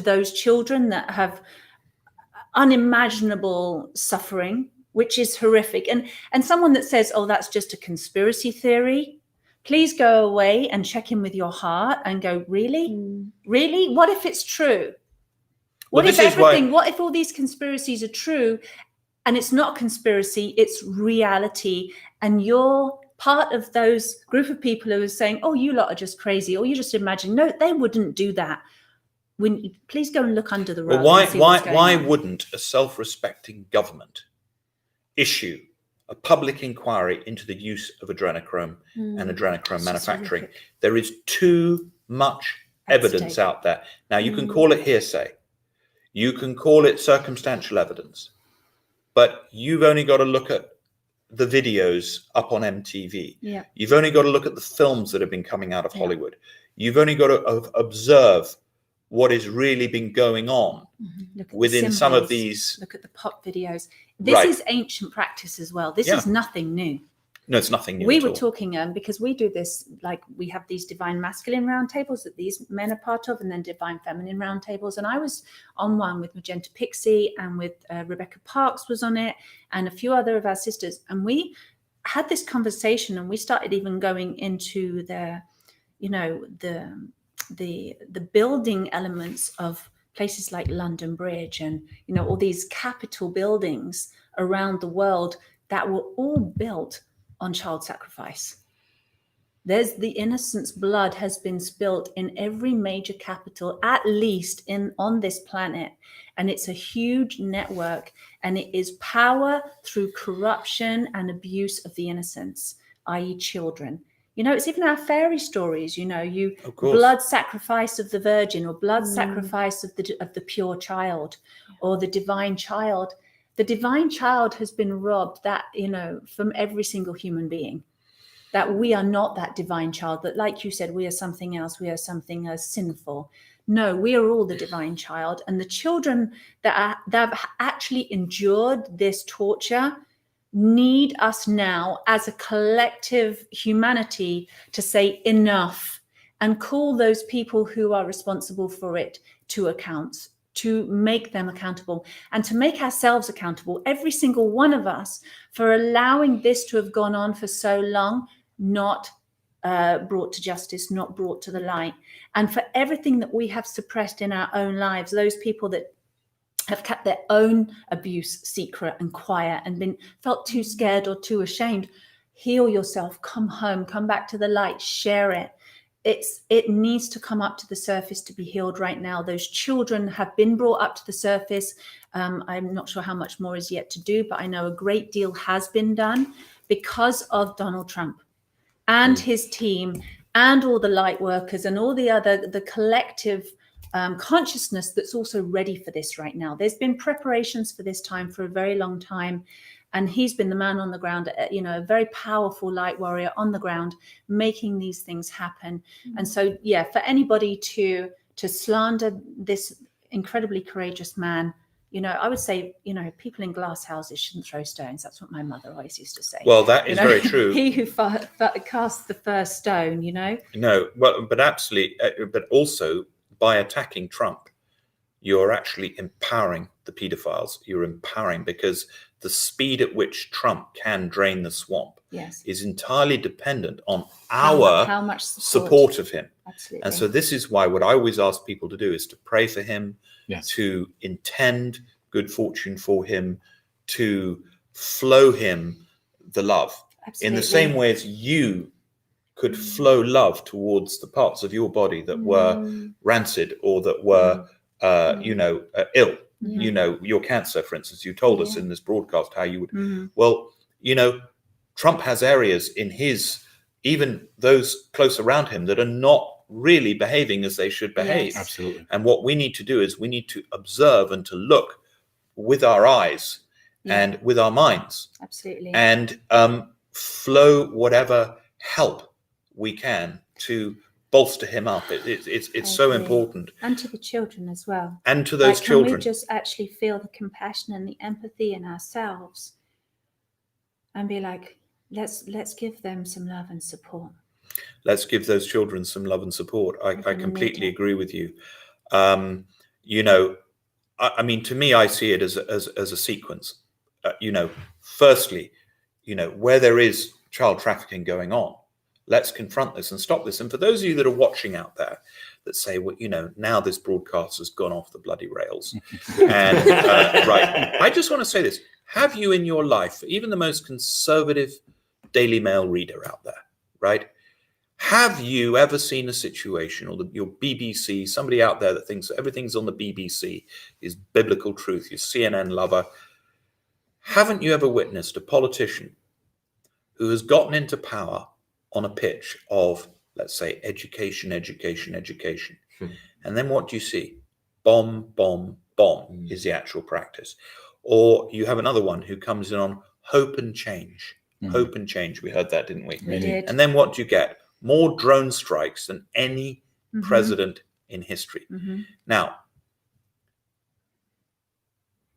those children that have unimaginable suffering, which is horrific. And someone that says, oh, that's just a conspiracy theory, please go away and check in with your heart and go, really? Really? What if it's true? What if everything, what if all these conspiracies are true and it's not conspiracy, it's reality, and you're part of those group of people who are saying, oh, you lot are just crazy, or you just imagine. No, they wouldn't do that. Please go and look under the rug. Well, why wouldn't a self-respecting government issue a public inquiry into the use of adrenochrome and adrenochrome manufacturing? There is too much evidence out there. Now, you can call it hearsay. You can call it circumstantial evidence. But you've only got to look at the videos up on MTV. Yeah. You've only got to look at the films that have been coming out of Hollywood. You've only got to observe what has really been going on within some of these. Look at the pop videos. This is ancient practice as well. This is nothing new. No, it's nothing new. We were talking because we do this, like we have these divine masculine roundtables that these men are part of, and then divine feminine roundtables. And I was on one with Magenta Pixie, and with Rebecca Parks was on it, and a few other of our sisters. And we had this conversation, and we started even going into the building elements of places like London Bridge, and all these capital buildings around the world that were all built on child sacrifice. There's the innocent's blood has been spilt in every major capital, at least on this planet. And it's a huge network, and it is power through corruption and abuse of the innocents, i.e. children. It's even our fairy stories, blood sacrifice of the virgin, or blood sacrifice of the pure child, or the divine child. The divine child has been robbed from every single human being, that we are not that divine child, that, like you said, we are something else. We are something sinful. No, we are all the divine child. And the children that have actually endured this torture need us now as a collective humanity to say enough, and call those people who are responsible for it to account, to make them accountable, and to make ourselves accountable, every single one of us, for allowing this to have gone on for so long, not brought to justice, not brought to the light, and for everything that we have suppressed in our own lives, those people that have kept their own abuse secret and quiet and felt too scared or too ashamed. Heal yourself, come home, come back to the light, share it. It needs to come up to the surface to be healed right now. Those children have been brought up to the surface. I'm not sure how much more is yet to do, but I know a great deal has been done because of Donald Trump and his team and all the light workers and all the collective consciousness that's also ready for this right now. There's been preparations for this time for a very long time. And he's been the man on the ground, a very powerful light warrior on the ground, making these things happen. And so, for anybody to slander this incredibly courageous man, I would say, people in glass houses shouldn't throw stones. That's what my mother always used to say. Well, that is very true. He who casts the first stone, No, well, but absolutely. But also, by attacking Trump, you're actually empowering the pedophiles. You're empowering, because the speed at which Trump can drain the swamp is entirely dependent on our how much support of him. Absolutely. And so this is why what I always ask people to do is to pray for him, to intend good fortune for him, to flow him the love. Absolutely. In the same way as you could flow love towards the parts of your body that were rancid or that were ill. Your cancer, for instance, you told us in this broadcast how you would, well, Trump has areas in even those close around him that are not really behaving as they should behave. Yes. Absolutely. And what we need to do is we need to observe and to look with our eyes and with our minds. Absolutely. And flow whatever help we can to bolster him up. It's so agree. important. And to the children as well. And to those Can children. we just actually feel the compassion and the empathy in ourselves and be like, let's give them some love and support. Let's give those children some love and support. I completely agree with you. You know, I mean, to me, I see it as a sequence. You know, firstly, you know, where there is child trafficking going on, let's confront this and stop this. And for those of you that are watching out there that say, well, you know, now this broadcast has gone off the bloody rails. And right, I just want to say this. Have you in your life, even the most conservative Daily Mail reader out there, right? Have you ever seen a situation, or your BBC, somebody out there that thinks everything's on the BBC is biblical truth, your CNN lover? Haven't you ever witnessed a politician who has gotten into power on a pitch of, let's say, education, education, education? And then what do you see? Bomb, bomb, bomb is the actual practice. Or you have another one who comes in on hope and change. Hope and change. We heard that, didn't we? We did. And then what do you get? More drone strikes than any president in history. Now,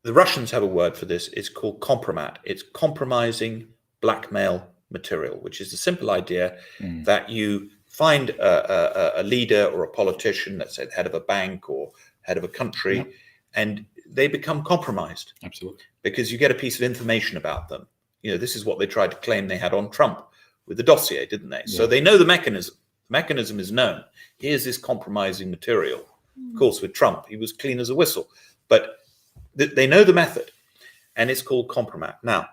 the Russians have a word for this. It's called compromat. It's compromising blackmail material, which is the simple idea that you find a leader or a politician, let's say the head of a bank or head of a country, and they become compromised. Absolutely. Because you get a piece of information about them. You know, this is what they tried to claim they had on Trump with the dossier, didn't they? Yeah. So they know the mechanism. The mechanism is known. Here's this compromising material. Of course, with Trump, he was clean as a whistle. But they know the method, and it's called compromat. Now,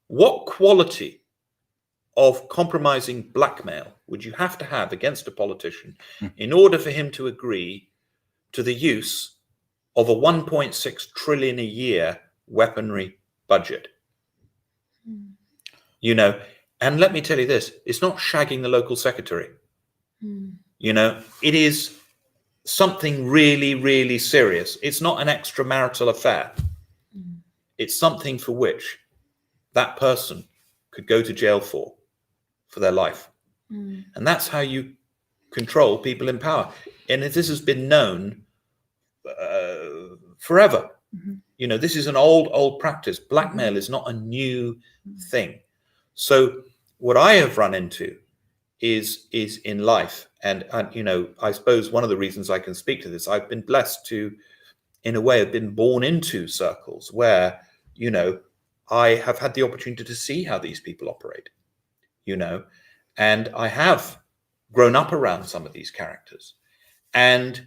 what quality of compromising blackmail would you have to have against a politician in order for him to agree to the use of a 1.6 trillion a year weaponry budget? You know, and let me tell you this, it's not shagging the local secretary. You know, it is something really, really serious. It's not an extramarital affair. It's something for which that person could go to jail for their life. And that's how you control people in power. And this has been known forever. You know, this is an old practice. Blackmail is not a new thing. So what I have run into is in life, and you know, I suppose one of the reasons I can speak to this, I've been blessed to, in a way, have been born into circles where, you know, I have had the opportunity to see how these people operate, you know, and I have grown up around some of these characters, and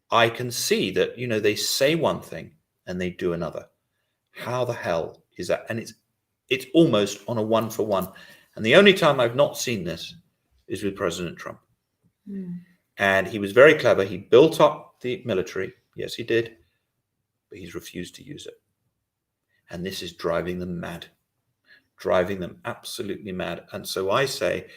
I can see that, you know, they say one thing and they do another. How the hell is that? And it's almost on a 1-for-1. And the only time I've not seen this is with President Trump. And he was very clever. He built up the military. Yes, he did. But he's refused to use it. And this is driving them mad, driving them absolutely mad. And so I say,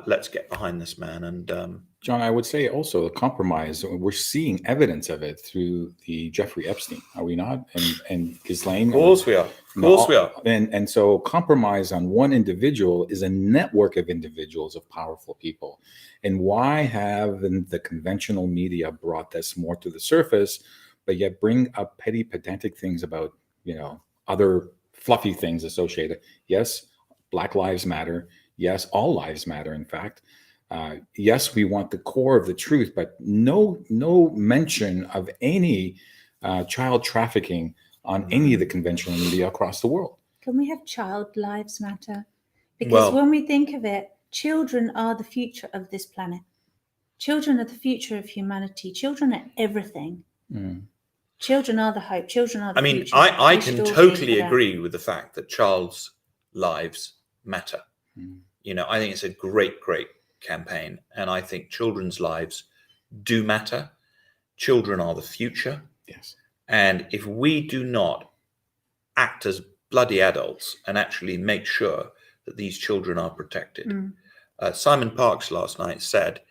let's get behind this man. And John, I would say also the compromise, we're seeing evidence of it through the Jeffrey Epstein, are we not? And Ghislaine? Of course we are. Of course we are. And so compromise on one individual is a network of individuals, of powerful people. And why haven't the conventional media brought this more to the surface, but yet bring up petty, pedantic things about, you know, other fluffy things associated? Yes, Black Lives Matter. Yes, all lives matter, in fact. Yes, we want the core of the truth, but no mention of any child trafficking on any of the conventional media across the world. Can we have child lives matter? Because when we think of it, children are the future of this planet. Children are the future of humanity. Children are everything. Children are the hope. Children are the future. I can totally agree with the fact that child's lives matter. You know, I think it's a great campaign. And I think children's lives do matter. Children are the future. Yes. And if we do not act as bloody adults and actually make sure that these children are protected. Simon Parkes last night said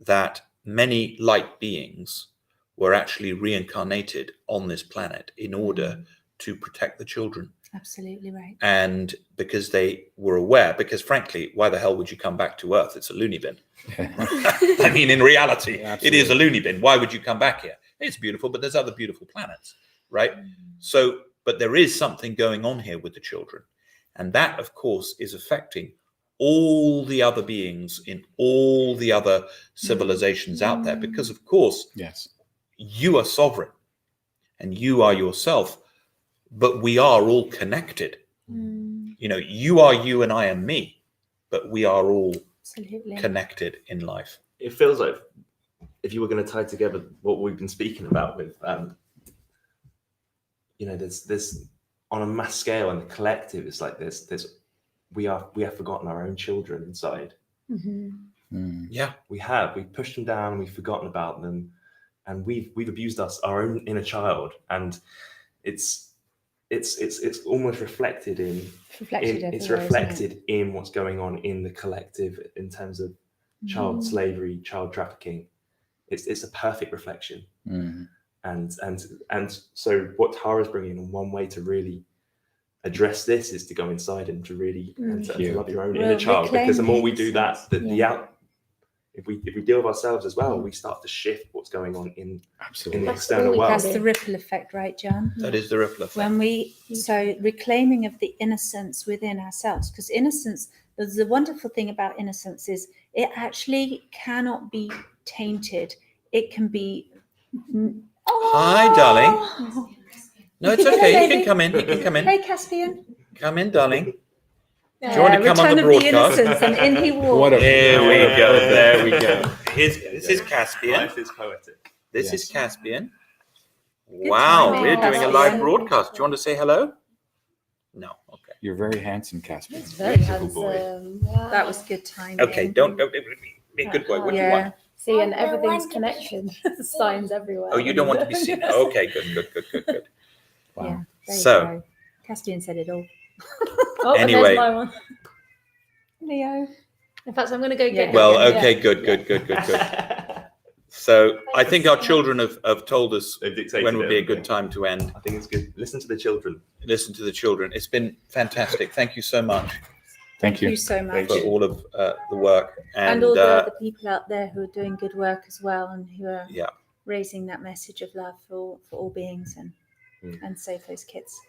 that many light beings were actually reincarnated on this planet in order to protect the children. Absolutely right. And because they were aware, because frankly, why the hell would you come back to Earth? It's a loony bin. I mean, in reality, it is a loony bin. Why would you come back here? It's beautiful, but there's other beautiful planets, right? So, but there is something going on here with the children. And that, of course, is affecting all the other beings in all the other civilizations out there. Because, of course, Yes. you are sovereign and you are yourself, but we are all connected. You know, you are you and I am me, but we are all Absolutely connected in life. It feels like if you were going to tie together what we've been speaking about with, you know, there's on a mass scale and the collective, it's like we have forgotten our own children inside. Yeah, We've pushed them down, we've forgotten about them, and we've abused our own inner child, and it's almost reflected in what's going on in the collective in terms of child slavery, child trafficking. It's a perfect reflection. And so what Tara's bringing in, one way to really address this is to go inside and to really and to love your own inner child, because the more we do that, if we deal with ourselves as well, we start to shift what's going on in the external world. That's the ripple effect, right, John? that is the ripple effect. When so reclaiming of the innocence within ourselves, because innocence, the wonderful thing about innocence is it actually cannot be tainted. It can be. Hi, darling. No, it's okay. You can come in. You can come in. Hey, Caspian. Come in, darling. Do you want to come on the Return of the broadcast? innocence, and in he walks. What a There we go. There we go. This is Life Caspian. is poetic. This is Caspian. Good Wow, timing, we're doing a live Caspian. broadcast. Do you want to say hello? No. Okay. You're very handsome, Caspian. Very Beautiful boy. handsome. Wow. That was good timing. Okay. Don't be a good boy. What do you want? See, and everything's connection. Signs everywhere. Oh, you don't want to be seen. Okay. Good. Wow. Yeah, there you So- go. Caspian said it all. Oh, and Anyway. there's my one. Leo. In fact, I'm going to go get Well, him. okay. Good. So I think our children have told us They've dictated when would be a good everything. time to end. I think it's good. Listen to the children. Listen to the children. It's been fantastic. Thank you so much Thank Thank you you. so much. Thank for you. all of the work. And all the other people out there who are doing good work as well, and who are yeah, raising that message of love for all beings and save those kids.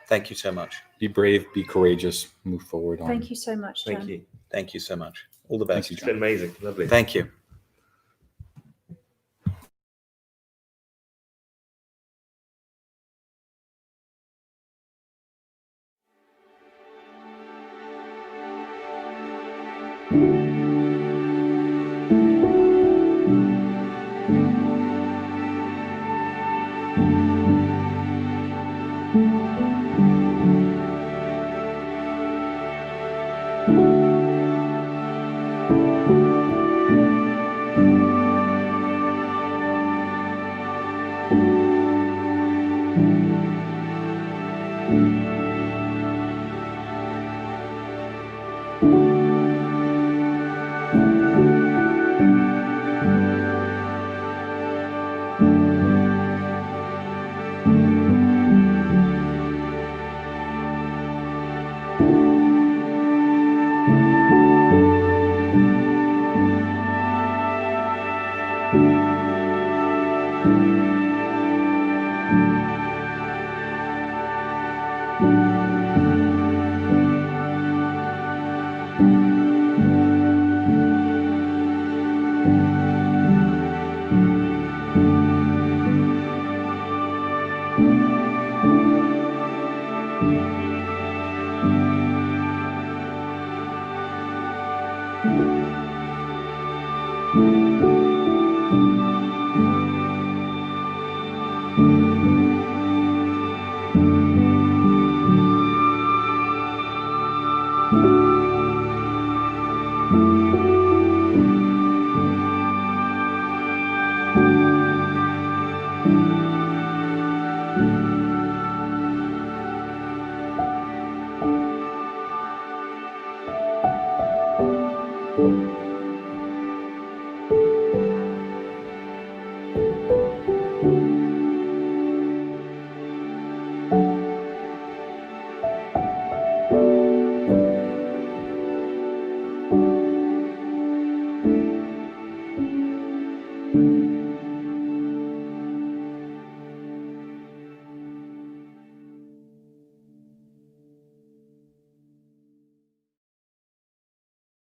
thank you so much. Be brave, be courageous, move forward on. Thank you so much, John. Thank you. Thank you so much. All the Thank best. you, It's been amazing. Lovely. Thank you.